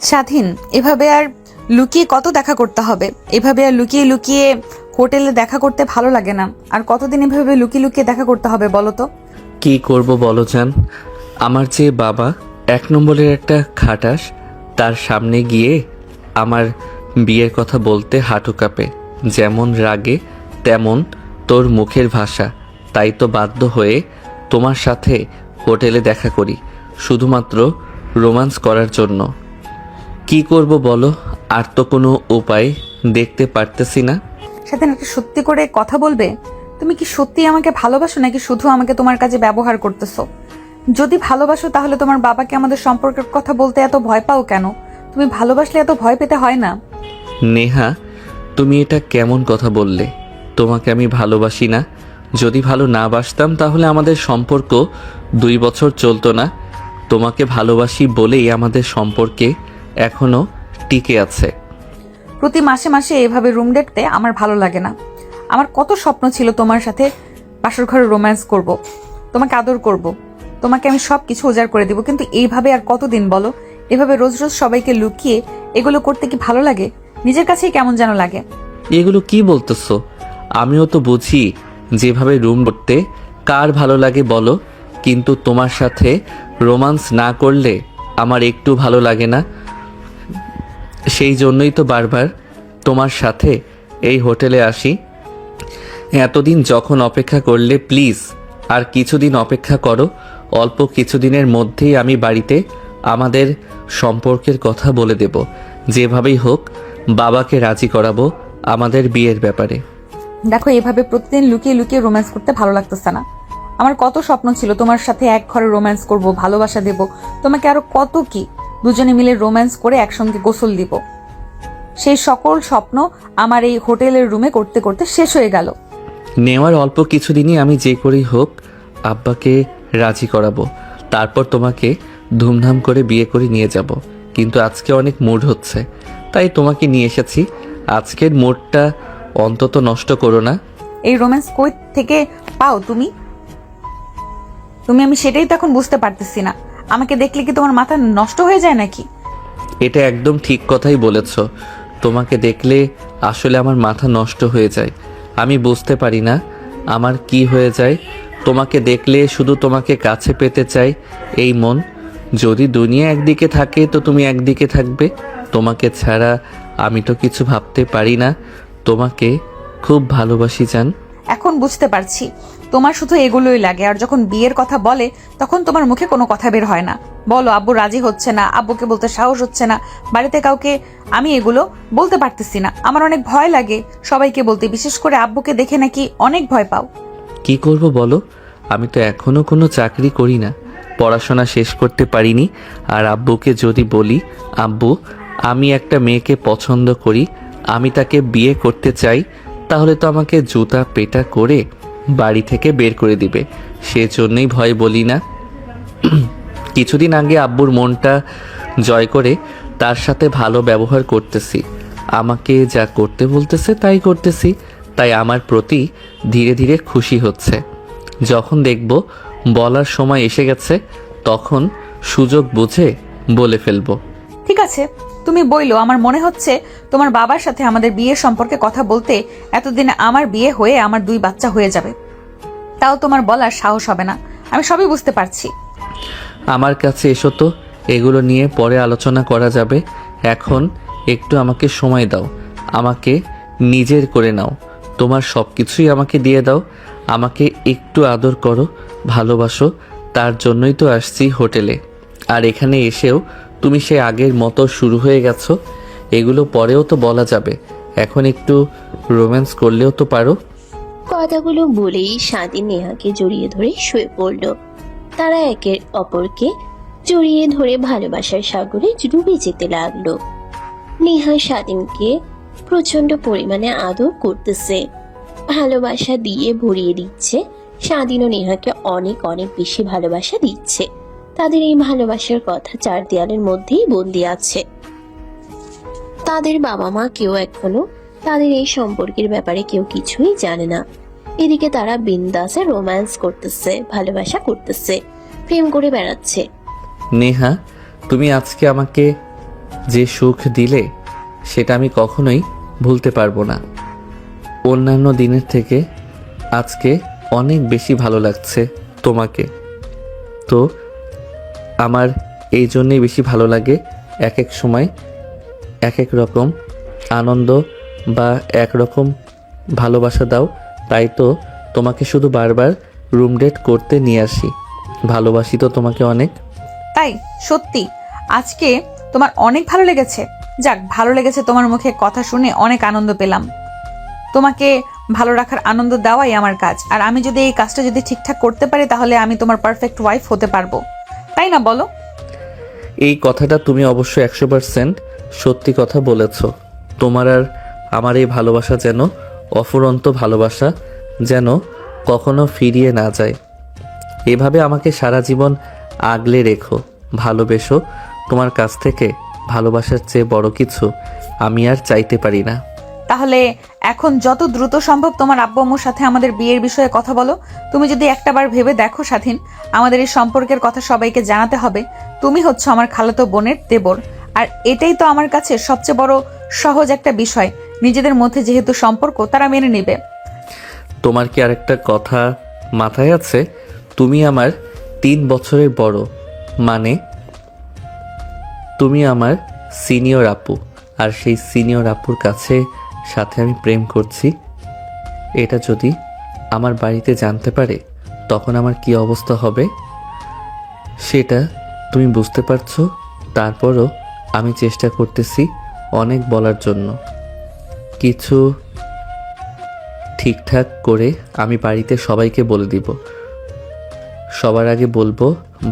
স্বাধীন, এভাবে আর লুকিয়ে কত দেখা করতে হবে? এভাবে আর লুকিয়ে লুকিয়ে হোটেলে দেখা করতে ভালো লাগে না। আর কতদিন এভাবে লুকিয়ে লুকিয়ে দেখা করতে হবে বলো তো? কি করব বলো জান, আমার যে বাবা 1 নম্বরের একটা খাটাস, তার সামনে গিয়ে আমার বিয়ের কথা বলতে হাঁটু কাঁপে। যেমন রাগে তেমন তোর মুখের ভাষা। তাই তো বাধ্য হয়ে তোমার সাথে হোটেলে দেখা করি, শুধুমাত্র রোম্যান্স করার জন্য। কি করব বলো, আর তো কোনো উপায় দেখতে পারতেছি না। স্বাধীন, একটা সত্যি করে কথা বলবে? তুমি কি সত্যি আমাকে ভালোবাসো নাকি শুধু আমাকে তোমার কাছে ব্যবহার করতেছো? যদি ভালোবাসো তাহলে তোমার বাবাকে আমাদের সম্পর্কের কথা বলতে এত ভয় পাও কেন? তুমি ভালোবাসলে এত ভয় পেতে হয় না। নেহা, তুমি এটা কেমন কথা বললে? তোমাকে আমি ভালোবাসি না। যদি ভালো না বাসতাম তাহলে আমাদের সম্পর্ক 2 বছর চলতো না। তোমাকে ভালোবাসি বলেই আমাদের সম্পর্কে এখনো টিকে আছে। প্রতি মাসে মাসে এভাবে রুম দেখতে আমার ভালো লাগে না। আমার কত স্বপ্ন ছিল তোমার সাথে বাসর ঘরে রোম্যান্স করব, তোমাকে আদর করব, তোমাকে আমি সব কিছু উজাড় করে দিব, কিন্তু এইভাবে আর কতদিন বলো? এভাবে রোজ রোজ সবাইকে লুকিয়ে এগুলো করতে কি ভালো লাগে? নিজের কাছেই কেমন যেন লাগে। এগুলো কি বলতেছো? আমিও তো বুঝি যেভাবে রুম করতে কার ভালো লাগে বলো, কিন্তু তোমার সাথে রোম্যান্স না করলে আমার একটু ভালো লাগে না। সেই জন্যই তো বারবার তোমার সাথে এই হোটেলে আসি। এতদিন যখন অপেক্ষা করলে, প্লিজ আর কিছুদিন অপেক্ষা করো। অল্প কিছুদিনের মধ্যেই আমি বাড়িতে আমাদের সম্পর্কের কথা বলে দেব। যেভাবেই হোক বাবাকে রাজি করাবো আমাদের বিয়ের ব্যাপারে। দেখো, এভাবে প্রতিদিন লুকিয়ে লুকিয়ে রোম্যান্স করতে ভালো লাগতেছে না। আমার কত স্বপ্ন ছিল তোমার সাথে এক ঘরে রোম্যান্স করব, ভালোবাসা দেব তোমাকে, আরো কত কি, দুজনে মিলে রোম্যান্স করে একসঙ্গে গোসল দিব। সেই সকল স্বপ্ন আমার এই হোটেলের রুমে করতে করতে শেষ হয়ে গেল। নেওয়ার অল্প কিছুদিনই আমি যে করেই হোক আব্বাকে রাজি করাবো, তারপর তোমাকে ধুমধাম করে বিয়ে করে নিয়ে যাব। কিন্তু আজকে অনেক মুড হচ্ছে, তাই তোমাকে নিয়ে এসেছি। আজকের মুডটা অন্তত নষ্ট করো না। এই রোম্যান্স কই থেকে পাও তুমি? আমি সেটাই তো এখন বুঝতে পারতেছি না। আমাকে দেখলে কি তোমার মাথা নষ্ট হয়ে যায় নাকি? এটা একদম ঠিক কথাই বলেছ। তোমাকে দেখলে আসলে আমার মাথা নষ্ট হয়ে যায়। আমি বুঝতে পারি না আমার কি হয়ে যায়। তোমাকে দেখলে শুধু তোমাকে কাছে পেতে চাই এই মন। যদি দুনিয়া একদিকে থাকে তো তুমি একদিকে থাকবে। তোমাকে ছাড়া আমি তো কিছু ভাবতে পারি না। তোমাকে খুব ভালোবাসি জান। এখন বুঝতে পারছি তোমার শুধু এগুলোই লাগে, আর যখন বিয়ের কথা বলে তখন তোমার মুখে কোনো কথা বের হয় না। বলো আব্বু রাজি হচ্ছে না, আব্বুকে বলতে সাহস হচ্ছে না, বাড়িতে কাউকে আমি এগুলো বলতে পারতেছি না। আমার অনেক ভয় লাগে সবাইকে বলতে, বিশেষ করে আব্বুকে দেখে নাকি অনেক ভয় পাও। কি করব বলো, আমি তো এখনো কোনো চাকরি করি না, পড়াশোনা শেষ করতে পারিনি। আর আব্বুকে যদি বলি আব্বু আমি একটা মেয়েকে পছন্দ করি, আমি তাকে বিয়ে করতে চাই, তাহলে তো আমাকে জুতা পেটা করে বাড়ি থেকে বের করে দিবে। সেজন্যই ভয় বলি না। কিছুদিন আগে আব্বুর মনটা জয় করে তার সাথে ভালো ব্যবহার করতেছি। আমাকে যা করতে বলতেছে তাই করতেছি, তাই আমার প্রতি ধীরে ধীরে খুশি হচ্ছে। যখন দেখব বলার সময় এসে গেছে তখন সুযোগ বুঝে বলে ফেলবো। ঠিক আছে, তুমি বইলো। আমার মনে হচ্ছে তোমার বাবার সাথে আমাদের বিয়ের সম্পর্কে কথা বলতে এতদিনে আমার বিয়ে হয়ে আমার 2 বাচ্চা হয়ে যাবে, তাও তোমার বলার সাহস হবে না। আমি সবই বুঝতে পারছি। আমার কাছে এসো তো, এগুলো নিয়ে পরে আলোচনা করা যাবে। এখন একটু আমাকে সময় দাও, আমাকে নিজের করে নাও। তোমার সব কিছুই আমাকে দিয়ে দাও। আমাকে একটু আদর করো, ভালোবাসো। তার জন্যই তো আসছি হোটেলে। আর এখানে এসেও তুমি সে আগের মতো শুরু হয়ে গেছো। এগুলো পরেও তো বলা যাবে, এখন একটু রোম্যান্স করলেও তো পারো। কথাগুলো বলেই স্বাধীন নেহাকে জড়িয়ে ধরে শুয়ে পড়ল। তারা একে অপরকে জড়িয়ে ধরে ভালোবাসার সাগরে ডুবে যেতে লাগলো। নেহা স্বাধীনকে প্রচন্ড পরিমাণে আদর করতেছে, ভালোবাসা দিয়ে ভরিয়ে দিচ্ছে। স্বাধীনও নেহাকে অনেক অনেক বেশি ভালোবাসা দিচ্ছে। তাদের এই ভালোবাসার কথা 4 দেয়ালের মধ্যেই বন্দি আছে। তাদের বাবা মা কেউ এখনো তাদের এই সম্পর্কের ব্যাপারে কেউ কিছুই জানে না। এদিকে তারা বিন্দাসে রোম্যান্স করতেছে, ভালোবাসা করতেছে, প্রেম করে বেড়াচ্ছে। নেহা, তুমি আজকে আমাকে যে সুখ দিলে সেটা আমি কখনোই ভুলতে পারবো না। অন্যান্য দিনের থেকে আজকে অনেক বেশি ভালো লাগছে তোমাকে। তো আমার এই জন্যেই বেশি ভালো লাগে, এক এক সময় এক এক রকম আনন্দ বা একরকম ভালোবাসা দাও, তাই তো তোমাকে শুধু বারবার রুম ডেট করতে নিয়ে আসি। ভালোবাসি তো তোমাকে অনেক। তাই সত্যি আজকে তোমার অনেক ভালো লেগেছে? যাক, ভালো লেগেছে, তোমার মুখে কথা শুনে অনেক আনন্দ পেলাম। তোমাকে ভালো রাখার আনন্দ দেওয়াই আমার কাজ, আর আমি যদি এই কাজটা যদি ঠিকঠাক করতে পারি তাহলে আমি তোমার পারফেক্ট ওয়াইফ হতে পারবো, তাই না বলো? এই কথাটা তুমি অবশ্যই 100% সত্যি কথা বলেছ। তোমার আর আমার এই ভালোবাসা যেন অফুরন্ত ভালোবাসা, যেন কখনো ফিরিয়ে না যায়। এভাবে আমাকে সারা জীবন আগলে রেখো, ভালোবেসো। তোমার কাছ থেকে ভালোবাসার চেয়ে বড় কিছু আমি আর চাইতে পারি না। তাহলে এখন যত দ্রুত সম্ভব তোমার আব্বু আম্মুর সাথে আমাদের বিয়ের বিষয়ে কথা বলো। তুমি যদি একটাবার ভেবে দেখো স্বাধীন, আমাদের এই সম্পর্কের কথা সবাইকে জানাতে হবে। তুমি হচ্ছে আমার খালাতো বোনের দেবর, আর এটাই তো আমার কাছে সবচেয়ে বড় সহজ একটা বিষয়। নিজেদের মধ্যে যেহেতু সম্পর্ক, তারা মেনে নেবে। তোমার কি আরেকটা কথা মাথায় আছে? তুমি আমার 3 বছরের বড়, মানে তুমি আমার সিনিয়র আপু, আর সেই সিনিয়র আপুর কাছে সাথে আমি প্রেম করছি। এটা যদি আমার বাড়িতে জানতে পারে তখন আমার কি অবস্থা হবে সেটা তুমি বুঝতে পারছো। তারপরও আমি চেষ্টা করতেছি অনেক বলার জন্য। কিছু ঠিকঠাক করে আমি বাড়িতে সবাইকে বলে দিব। সবার আগে বলবো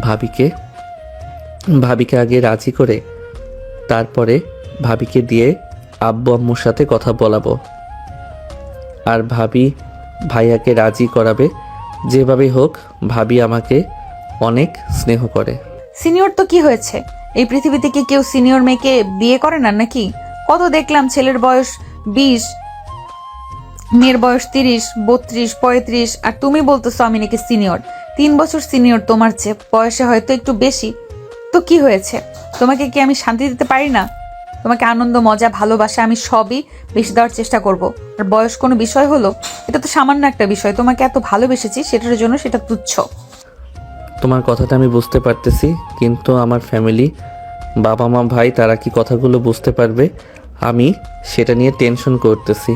ভাবিকে। ভাবিকে আগে রাজি করে তারপরে ভাবিকে দিয়ে আব্বু আম্মুর সাথে কথা বলাবো, আর ভাবি ভাইয়াকে রাজি করাবে। যেভাবে হোক, ভাবি আমাকে অনেক স্নেহ করে। সিনিয়র তো কি হয়েছে? এই পৃথিবীতে কি কেউ সিনিয়র মেয়েকে বিয়ে করে না নাকি? কত দেখলাম ছেলের বয়স 20, মেয়ের বয়স 30, 32, 35, আর তুমি বলতেছো আমি নাকি সিনিয়র। 3 বছর সিনিয়র তোমার চেয়ে, বয়সে হয়তো একটু বেশি। তো কি হয়েছে? তোমাকে কি আমি শান্তি দিতে পারি না? তোমাকে আনন্দ, মজা, ভালোবাসা আমি সবই বেশি দেওয়ার চেষ্টা করব। আর বয়স কোনো বিষয় হলো? এটা তো সামান্য একটা বিষয়। তোমাকে এত ভালোবেসেছি, সেটার জন্য সেটা তুচ্ছ। তোমার কথাটা আমি বুঝতে পারতেছি, কিন্তু আমার ফ্যামিলি, বাবা মা ভাই, তারা কি কথাগুলো বুঝতে পারবে? আমি সেটা নিয়ে টেনশন করতেছি।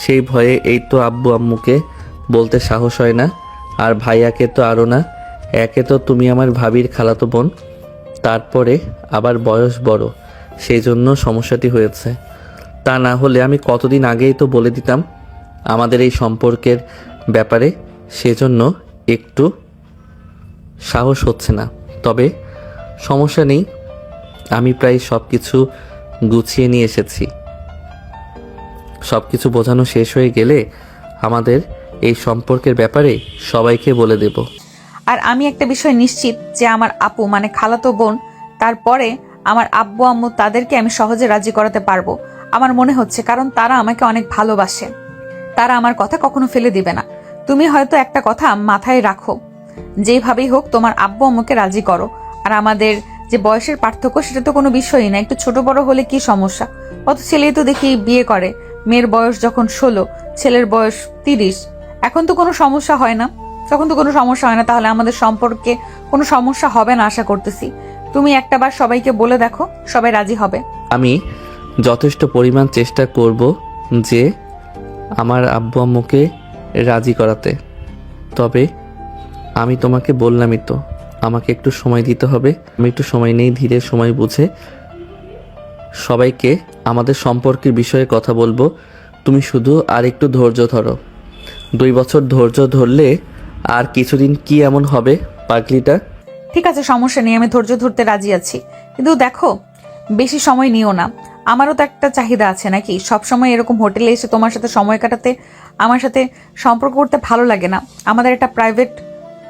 সেই ভয়ে এই তো আব্বু আম্মুকে বলতে সাহস হয় না, আর ভাইয়াকে তো আরও না। একে তো তুমি আমার ভাবির খালাতো বোন, তারপরে আবার বয়স বড়, সেই জন্য সমস্যাটি হয়েছে। তা না হলে আমি কতদিন আগেই তো বলে দিতাম আমাদের এই সম্পর্কের ব্যাপারে। সেজন্য একটু সাহস হচ্ছে না। তবে সমস্যা নেই, আমি প্রায় সব কিছু গুছিয়ে নিয়ে এসেছি। সব কিছু বোঝানো শেষ হয়ে গেলে আমাদের এই সম্পর্কের ব্যাপারে সবাইকে বলে দেব। আর আমি একটা বিষয় নিশ্চিত যে আমার আপু মানে খালাতো বোন, তারপরে আমার আব্বু আম্মু, তাদেরকে আমি সহজে রাজি করাতে পারবো। আমার মনে হচ্ছে, কারণ তারা আমাকে অনেক ভালোবাসে। তারা আমার কথা কখনো ফেলে দিবে না। তুমি হয়তো একটা কথা মাথায় রাখো, যেভাবেই হোক তোমার আব্বু আম্মুকে রাজি করো। আর আমাদের যে বয়সের পার্থক্য, সেটা তো কোনো বিষয়ই না। একটু ছোট বড় হলে কি সমস্যা? কত ছেলেই তো দেখি বিয়ে করে, মেয়ের বয়স যখন 16, ছেলের বয়স 30। এখন তো কোনো সমস্যা হয় না, তখন তো কোনো সমস্যা হয় না। তাহলে আমাদের সম্পর্কে কোনো সমস্যা হবে না আশা করতেছি। তুমি একটাবার সবাইকে বলে দেখো, সবাই রাজি হবে। আমি যথেষ্ট পরিমাণ চেষ্টা করব যে আমার আব্বু আম্মুকে রাজি করাতে। তবে আমি তোমাকে বললামই তো, আমাকে একটু সময় দিতে হবে। আমি একটু সময় নেই, ধীরে সময় বুঝে সবাইকে আমাদের সম্পর্কের বিষয়ে কথা বলবো। তুমি শুধু আর একটু ধৈর্য ধরো। 2 বছর ধৈর্য ধরলে আর কিছুদিন কি এমন হবে পাগলিটা? ঠিক আছে, সমস্যা নেই, আমি ধৈর্য ধরতে রাজি আছি। কিন্তু দেখো, বেশি সময় নিও না। আমারও তো একটা চাহিদা আছে নাকি? সবসময় এরকম হোটেলে এসে তোমার সাথে সময় কাটাতে, আমার সাথে সম্পর্ক করতে ভালো লাগে না। আমাদের একটা প্রাইভেট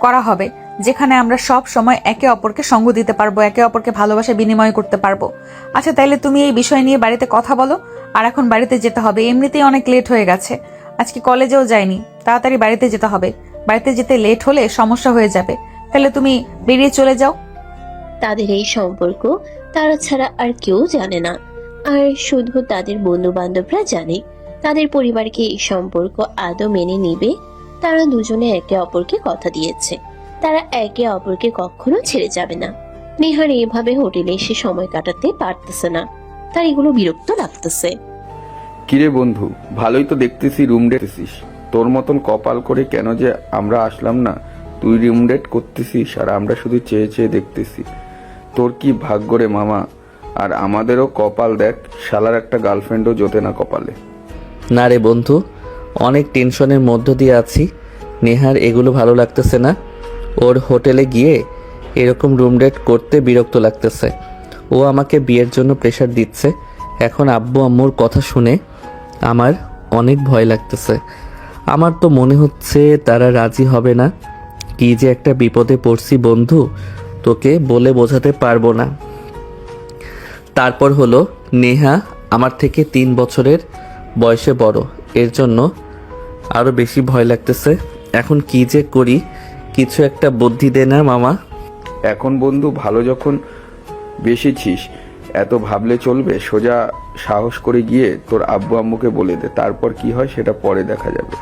করা হবে, যেখানে আমরা সব সময় একে অপরকে সঙ্গ দিতে পারবো, একে অপরকে ভালোবাসা বিনিময় করতে পারবো। আচ্ছা, তাইলে তুমি এই বিষয় নিয়ে বাড়িতে কথা বলো। আর এখন বাড়িতে যেতে হবে, এমনিতেই অনেক লেট হয়ে গেছে। আজকে কলেজেও যাইনি, তাড়াতাড়ি বাড়িতে যেতে হবে। বাড়িতে যেতে লেট হলে সমস্যা হয়ে যাবে। তাহলে তুমি বেরিয়ে চলে যাও। তাদের এই সম্পর্ক তারা ছাড়া আর কেউ জানে না, আর শুধু তাদের বন্ধু বান্ধবরা জানে। তাদের পরিবারকে এই সম্পর্ক আদৌ মেনে নিবে। তারা দুজনে একে অপরকে কথা দিয়েছে, তারা একে অপরকে কখনো ছেড়ে যাবে না। নেহার এভাবে হোটেলে এসে সময় কাটাতে পারতেছে না, তার এগুলো বিরক্ত লাগতেছে। কিরে বন্ধু, ভালোই তো দেখতেছি রুম ডেটেছিস। তোর মতন কপাল করে কেন যে আমরা আসলাম না। তুই রুম ডেট করতেছিস আর আমরা শুধু চেয়ে চেয়ে দেখতেছি। তোর কি ভাগ্য রে মামা। আর আমাদেরও কপাল দেখ, শালার একটা গার্লফ্রেন্ডও জোটে না কপালে। না রে বন্ধু, অনেক টেনশনের মধ্য দিয়ে আছি। নেহার এগুলো ভালো লাগতেছে না। ওর হোটেলে গিয়ে এরকম রুম ডেট করতে বিরক্ত লাগতেছে। ও আমাকে বিয়ের জন্য প্রেশার দিচ্ছে। এখন আব্বু আম্মুর কথা শুনে আমার অনেক ভয় লাগতেছে। আমার তো মনে হচ্ছে তারা রাজি হবে না। কি যে একটা বিপদে পড়ছি বন্ধু, তোকে বলে বোঝাতে পারবো না। তারপর হলো নেহা আমার থেকে 3 বছরের বয়সে বড়, এর জন্য আরো বেশি ভয় লাগতেছে। এখন কি যে করি, কিছু একটা বুদ্ধি দে না মামা। এখন বন্ধু ভালো যখন বেশিছিস, এত ভাবলে চলবে? সোজা সাহস করে গিয়ে তোর আব্বু আম্মুকে বলে দে, তারপর কি হয় সেটা পরে দেখা যাবে।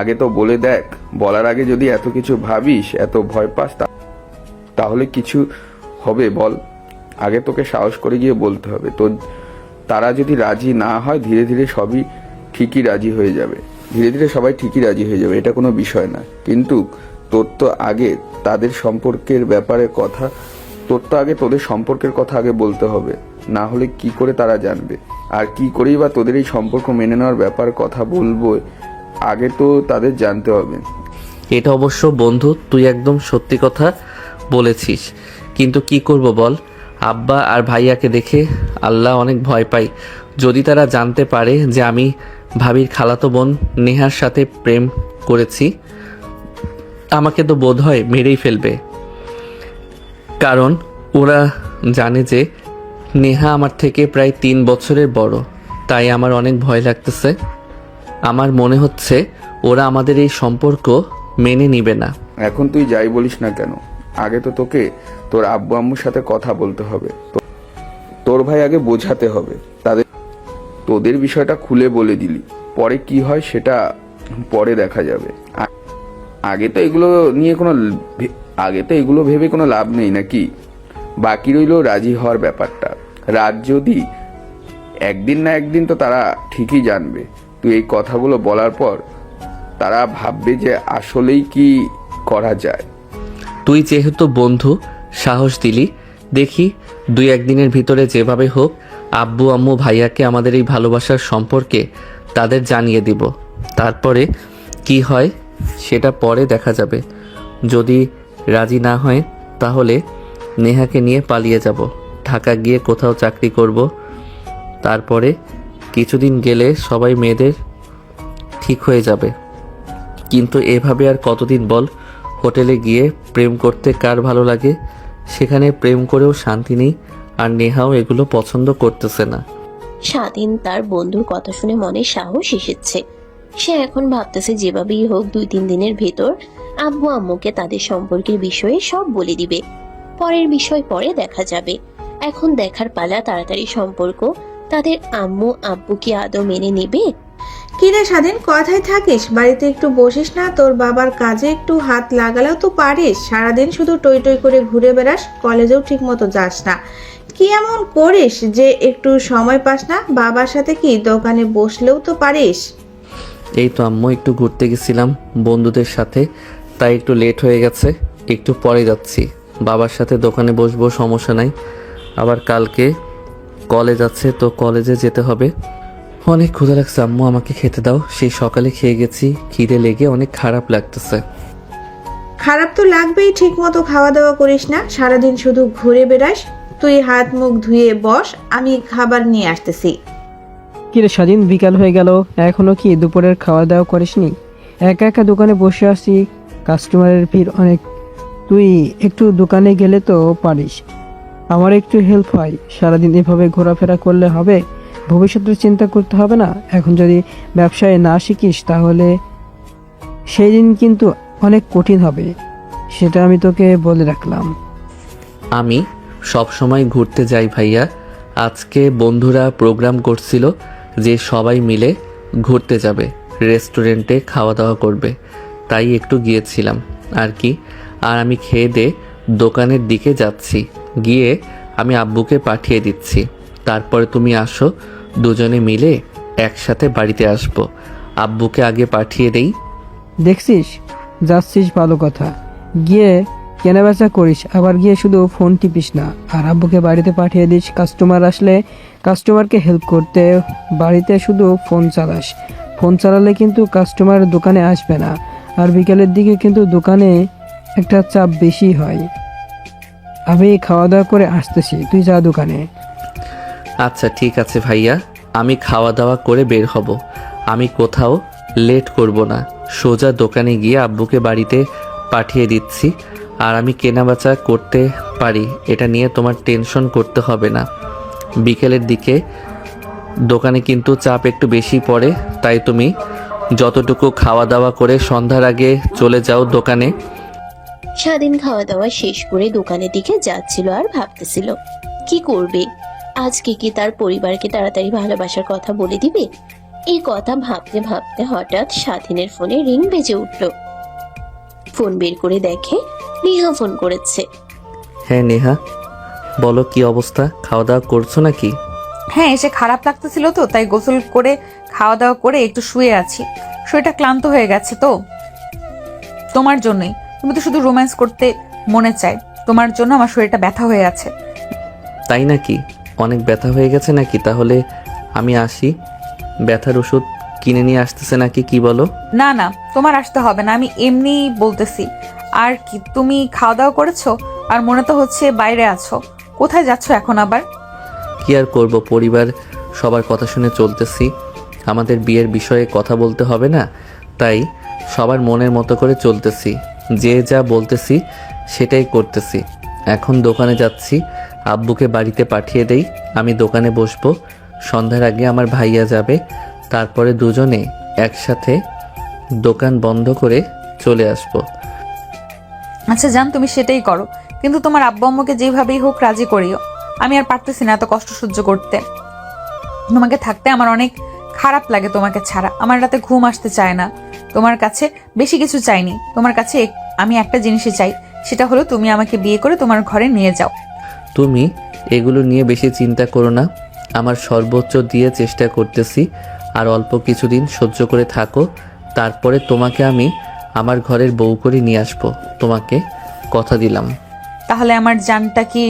আগে তো বলে দেখ। বলার আগে যদি এত কিছু ভাবিস, এত ভয় পাস, তাহলে কিছু হবে বল? আগে তোকে সাহস করে গিয়ে বলতে হবে। তো তারা যদি রাজি না হয়, ধীরে ধীরে সবই ঠিকই রাজি হয়ে যাবে। ধীরে ধীরে সবাই ঠিকই রাজি হয়ে যাবে, এটা কোনো বিষয় না। কিন্তু তোর তো আগে তাদের সম্পর্কের ব্যাপারে কথা, তোদের সম্পর্কের কথা আগে বলতে হবে। না হলে কি করে তারা জানবে? আর কি করেই বা তোদের এই সম্পর্ক মেনে নেওয়ার ব্যাপারে কথা বলবো, আগে তো তাদের জানতে হবে। এটা অবশ্য বন্ধু, তুই একদম সত্যি কথা বলেছিস। কিন্তু কি করব বল, আব্বা আর ভাইয়াকে দেখে আল্লাহ অনেক ভয় পাই। যদি তারা জানতে পারে যে আমি ভাবির খালাতো বোন নেহার সাথে প্রেম করেছি, আমাকে তো বোধ হয় মেরেই ফেলবে। কারণ ওরা জানে যে নেহা আমার থেকে প্রায় 3 বছরের বড়। তাই আমার অনেক ভয় লাগতেছে। আমার মনে হচ্ছে ওরা আমাদের এই সম্পর্ক মেনে নিবে না। এখন তুই যাই বলিস না কেন, আগে তো তোকে তোর আব্বু আম্মুর সাথে কথা বলতে হবে। তোর ভাই আগে বোঝাতে হবে তোদের বিষয়টা খুলে বলে দিলি, পরে কি হয় সেটা পরে দেখা যাবে। আগে তো এগুলো ভেবে কোনো লাভ নেই নাকি? বাকি রইল রাজি হওয়ার ব্যাপারটা। রাত যদি একদিন না একদিন তো তারা ঠিকই জানবে। তুই এই কথাগুলো বলার পর তারা ভাববে যে আসলেই কি করা যায়। তুই যেহেতু বন্ধু সাহস দিলি, দেখি 2-1 দিনের ভিতরে যেভাবে হোক আব্বু আম্মু ভাইয়াকে আমাদের এই ভালোবাসার সম্পর্কে তাদের জানিয়ে দিব। তারপরে কি হয় সেটা পরে দেখা যাবে। যদি রাজি না হয় তাহলে নেহাকে নিয়ে পালিয়ে যাব, ঢাকা গিয়ে কোথাও চাকরি করব। তারপরে কিছুদিন গেলে সবাই মেয়েদের ঠিক হয়ে যাবে। কিন্তু এভাবে আর কতদিন বল? হোটেলে গিয়ে প্রেম করতে কার ভালো লাগে? সেখানে প্রেম করেও শান্তি নেই, আর নেহাও এগুলো পছন্দ করতেছে না। স্বাধীন তার বন্ধুর কথা শুনে মনে সাহস এসেছে। সে এখন ভাবতেছে যেভাবেই হোক 2-3 দিনের ভেতর আব্বু আম্মুকে তাদের সম্পর্কের বিষয়ে সব বলে দিবে। পরের বিষয় পরে দেখা যাবে। এখন দেখার পালা তাড়াতাড়ি সম্পর্ক তাদের আম্মু আব্বু কি আদৌ মেনে নেবে। কিরে স্বাধীন, কথায় থাকিস? বাড়িতে একটু বসিস না? তোর বাবার কাজে একটু হাত লাগালেও তো পারিস। সারাদিন শুধু টই টই করে ঘুরে বেড়াস, কলেজেও ঠিক মতো যাস না। কি এমন করিস যে একটু সময় পাস না? বাবার সাথে কি দোকানে বসলেও তো পারিস। এই তো আম্মু, একটু ঘুরতে গেছিলাম বন্ধুদের সাথে, তাই একটু লেট হয়ে গেছে। একটু পরে যাচ্ছি। বাবার সাথে দোকানে বসবো, সমস্যা নাই। আবার কালকে কলেজ আছে, তো কলেজে যেতে হবে। অনেক ক্ষুধা লাগছে আম্মু, আমাকে খেতে দাও। সেই সকালে খেয়ে গেছি, খিদে লেগে অনেক খারাপ লাগতেছে। খারাপ তো লাগবেই, ঠিক মতো খাওয়া দাওয়া করিস না, সারাদিন শুধু ঘুরে বেড়াস। তুই হাত মুখ ধুয়ে বস, আমি খাবার নিয়ে আসতেছি। কিরে স্বাধীন, বিকাল হয়ে গেল, এখনো কি দুপুরের খাওয়া দাওয়া করিসনি? একা একা দোকানে বসে আছি, কাস্টমারের ভিড় অনেক। তুই একটু দোকানে গেলে তো পারিস, আমার একটু হেল্প হয়। সারাদিন এভাবে ঘোরাফেরা করলে হবে? ভবিষ্যতের চিন্তা করতে হবে না? এখন যদি ব্যবসায় না শিখিস তাহলে সেই দিন কিন্তু অনেক কঠিন হবে, সেটা আমি তোকে বলে রাখলাম। আমি সব সময় ঘুরতে যাই ভাইয়া। আজকে বন্ধুরা প্রোগ্রাম করছিল যে সবাই মিলে ঘুরতে যাবে, রেস্টুরেন্টে খাওয়া দাওয়া করবে, তাই একটু গিয়েছিলাম আর কি। আর আমি খেয়ে দিয়ে দোকানের দিকে যাচ্ছি, গিয়ে আমি আব্বুকে পাঠিয়ে দিচ্ছি। তারপরে তুমি আসো, দুজনে মিলে একসাথে বাড়িতে আসবো। আব্বুকে আগে পাঠিয়ে দেই। দেখছিস, যাচ্ছিস ভালো কথা, গিয়ে কেনাবেচা করিস, আবার গিয়ে শুধু ফোন টিপিস না। আর আব্বুকে বাড়িতে পাঠিয়ে দিস, কাস্টমার আসলে কাস্টমারকে হেল্প করতে, বাড়িতে শুধু ফোন চালাস। ফোন চালালে কিন্তু কাস্টমার দোকানে আসবে না। আর বিকেলের দিকে কিন্তু দোকানে একটা চাপ বেশি হয়। আমি খাওয়া দাওয়া করে আসতেছি, তুই যা দোকানে। আচ্ছা ঠিক আছে ভাইয়া, আমি খাওয়া দাওয়া করে বের হব। আমি কোথাও লেট করব না, সোজা দোকানে গিয়ে আব্বুকে বাড়িতে পাঠিয়ে দিচ্ছি। আর আমি কেনাবেচা করতে পারি, এটা নিয়ে তোমার টেনশন করতে হবে না। বিকেলের দিকে দোকানে কিন্তু চাপ একটু বেশি পড়ে, তাই তুমি যতটুকু খাওয়া দাওয়া করে সন্ধ্যার আগে চলে যাও দোকানে। স্বাধীন খাওয়া দাওয়া শেষ করে দোকানের দিকে যাচ্ছিল আর ভাবতেছিল কি করবে। আজকে কি তার পরিবারকে তাড়াতাড়ি ভালোবাসার কথা বলে দিবে? এই কথা ভাবতে ভাবতে হঠাৎ স্বাধীনের ফোনে রিং বেজে উঠল। ফোন বের করে দেখে নেহা ফোন করেছে। হ্যাঁ নেহা, বলো কি অবস্থা, খাওয়া দাওয়া করছো নাকি? হ্যাঁ, এসে খারাপ লাগতেছিল তো, তাই গোসল করে খাওয়া দাওয়া করে একটু শুয়ে আছি। শরীরটা ক্লান্ত হয়ে গেছে তো, তোমার জন্যই। তুমি তো শুধু রোম্যান্স করতে মনে চায়, তোমার জন্য আমার শরীরটা ব্যথা হয়ে আছে। তাই নাকি? অনেক ব্যথা হয়ে গেছে নাকি? তাহলে আমি আসি, ব্যথার ওষুধ কিনে নিয়ে আসতেছে নাকি, কি বলো? না না, তোমার আসতে হবে না, আমি এমনি বলতেছি। আর কি, তুমি খাওয়া দাওয়া করেছো? আর মনে তো হচ্ছে বাইরে আছো, কোথায় যাচ্ছো এখন আবার? কি আর করব, পরিবার সবার কথা শুনে চলতেছি। আমাদের বিয়ের বিষয়ে কথা বলতে হবে না, তাই সবার মনের মতো করে চলতেছি। যে যা বলতেছি সেটাই করতেছি। এখন দোকানে যাচ্ছি, আব্বুকে বাড়িতে পাঠিয়ে দেই। আমি দোকানে বসবো, সন্ধ্যার আগে আমার ভাইয়া যাবে, তারপরে দুজনে একসাথে দোকান বন্ধ করে চলে আসবো। আচ্ছা জান, তুমি সেটাই করো, কিন্তু তোমার আব্বু আম্মুকে যেভাবেই হোক রাজি করিও। আমি আর পারতেছি না এত কষ্ট সহ্য করতে। তোমাকে থাকতে আমার অনেক খারাপ লাগে, তোমাকে ছাড়া আমার রাতে ঘুম আসতে চায় না। তোমার কাছে বেশি কিছু চাইনি, তোমার কাছে আমি একটা জিনিসই চাই, সেটা হলো তুমি আমাকে বিয়ে করে তোমার ঘরে নিয়ে যাও। তুমি এগুলো নিয়ে বেশি চিন্তা করো না, আমার সর্বোচ্চ দিয়ে চেষ্টা করতেছি। আর অল্প কিছুদিন সহ্য করে থাকো, তারপরে তোমাকে আমি আমার ঘরের বউ করে নিয়ে আসবো, তোমাকে কথা দিলাম। তাহলে আমার জানটা কি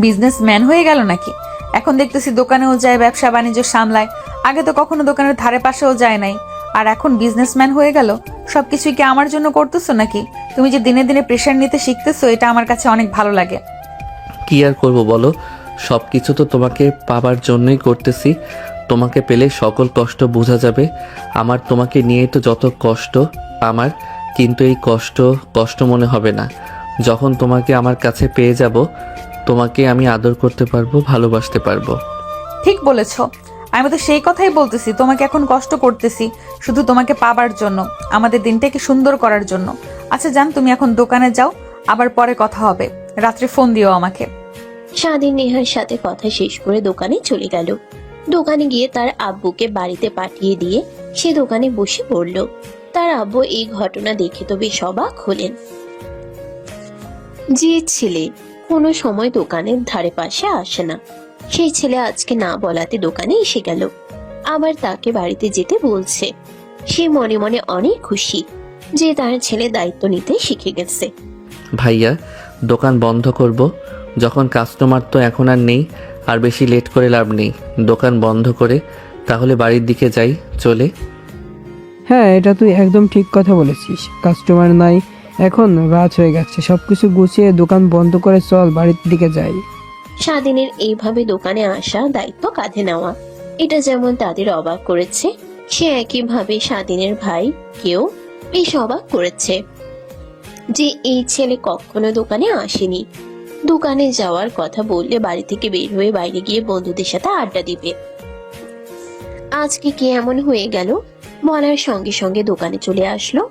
বিজনেসম্যান হয়ে গেল নাকি? এখন দেখতেছি দোকানেও যায়, ব্যবসা বাণিজ্য সামলায়। আগে তো কখনো দোকানের ধারে পাশেও যায় নাই, আর এখন বিজনেসম্যান হয়ে গেল। সবকিছুই কি আমার জন্য করতেছো নাকি? তুমি যে দিনে দিনে প্রেশার নিতে শিখতেছো, এটা আমার কাছে অনেক ভালো লাগে। কি আর করব বলো, সব কিছু তো তোমাকে পাবার জন্যই করতেছি। তোমাকে পেলে সকল কষ্ট বোঝা যাবে। আমার তোমাকে নিয়ে তো যত কষ্ট আমার, কিন্তু এই কষ্ট মনে হবে না যখন তোমাকে আমার কাছে পেয়ে যাব। তোমাকে আমি আদর করতে পারবো, ভালোবাসতে পারবো। ঠিক বলেছো, আমি তো সেই কথাই বলতেছি। তোমাকে এখন কষ্ট করতেছি শুধু তোমাকে পাবার জন্য, আমাদের দিনটাকে সুন্দর করার জন্য। আচ্ছা জান, তুমি এখন দোকানে যাও, আবার পরে কথা হবে। রাত্রে ফোন দিও আমাকে। স্বাধীন নেহার সাথে কথা শেষ করে দোকানে চলে গেল। দোকানে গিয়ে তার আব্বুকে বাড়িতে পাঠিয়ে দিয়ে সে দোকানে বসে পড়ল। তার আব্বু এই ঘটনা দেখে তো বেশ অবাক হলেন। যে ছেলে কোনো সময় দোকানের ধারে পাশে আসে না, সেই ছেলে আজকে না বলাতে দোকানে এসে গেল, আবার তাকে বাড়িতে যেতে বলছে। সে মনে মনে অনেক খুশি যে তার ছেলে দায়িত্ব নিতে শিখে গেছে। ভাইয়া, দোকান বন্ধ করব যখন, কাস্টমার তো এখন আর নেই। আর বেশি লেট করে লাভ নেই, দোকান বন্ধ করে তাহলে বাড়ির দিকে যাই চলে। হ্যাঁ, এটা তুই একদম ঠিক কথা বলেছিস। কাস্টমার নাই, এখন রাত হয়ে গেছে, সবকিছু গুছিয়ে দোকান বন্ধ করে চল বাড়ির দিকে যাই। স্বাধীনের এইভাবে দোকানে আসা, দায়িত্ব কাঁধে নেওয়া, এটা যেমন তাদের অবাক করেছে, সে একইভাবে স্বাধীনের ভাই কেউ বেশ অবাক করেছে যে এই ছেলে কখনো দোকানে আসেনি। দোকানে যাওয়ার কথা বললে বাড়ি থেকে বের হয়ে বাইরে গিয়ে বন্ধুদের সাথে আড্ডা দিবে। আজকে কি এমন হয়ে গেল? বলার সঙ্গে সঙ্গে দোকানে চলে আসলো।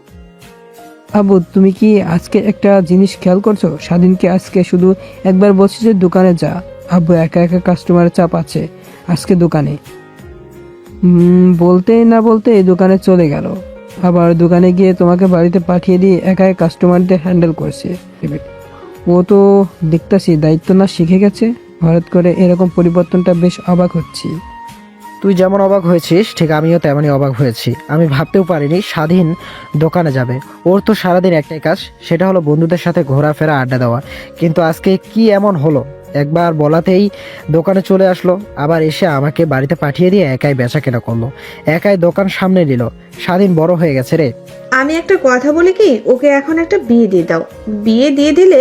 আবু তুমি কি আজকে একটা জিনিস খেয়াল করছো? স্বাধীনকে আজকে শুধু একবার বলছি যে দোকানে যা। আব্বু একা একা কাস্টমারের চাপ আছে আজকে দোকানে। বলতেই না বলতে এই দোকানে চলে গেল, আবার দোকানে গিয়ে তোমাকে বাড়িতে পাঠিয়ে দিয়ে একাই কাস্টমারদের হ্যান্ডেল করছে। ও তো দেখতাছি দায়িত্ব না শিখে গেছে। হঠাৎ করে এরকম পরিবর্তনটা বেশ অবাক হচ্ছি। তুই যেমন অবাক হয়েছিস ঠিক আমিও তেমনই অবাক হয়েছি। আমি ভাবতেও পারিনি স্বাধীন দোকানে যাবে। ওর তো সারাদিন একটাই কাজ, সেটা হলো বন্ধুদের সাথে ঘোরাফেরা আড্ডা দেওয়া। কিন্তু আজকে কি এমন হলো, একবার বলাতেই দোকানে চলে আসলো, আবার এসে আমাকে বাড়িতে পাঠিয়ে দিয়ে একাই বেচা কেনা করলো, একাই দোকান সামনে নিল। স্বাধীন বড় হয়ে গেছে রে। আমি একটা কথা বলি কি, ওকে এখন একটা বিয়ে দিয়ে দাও। বিয়ে দিয়ে দিলে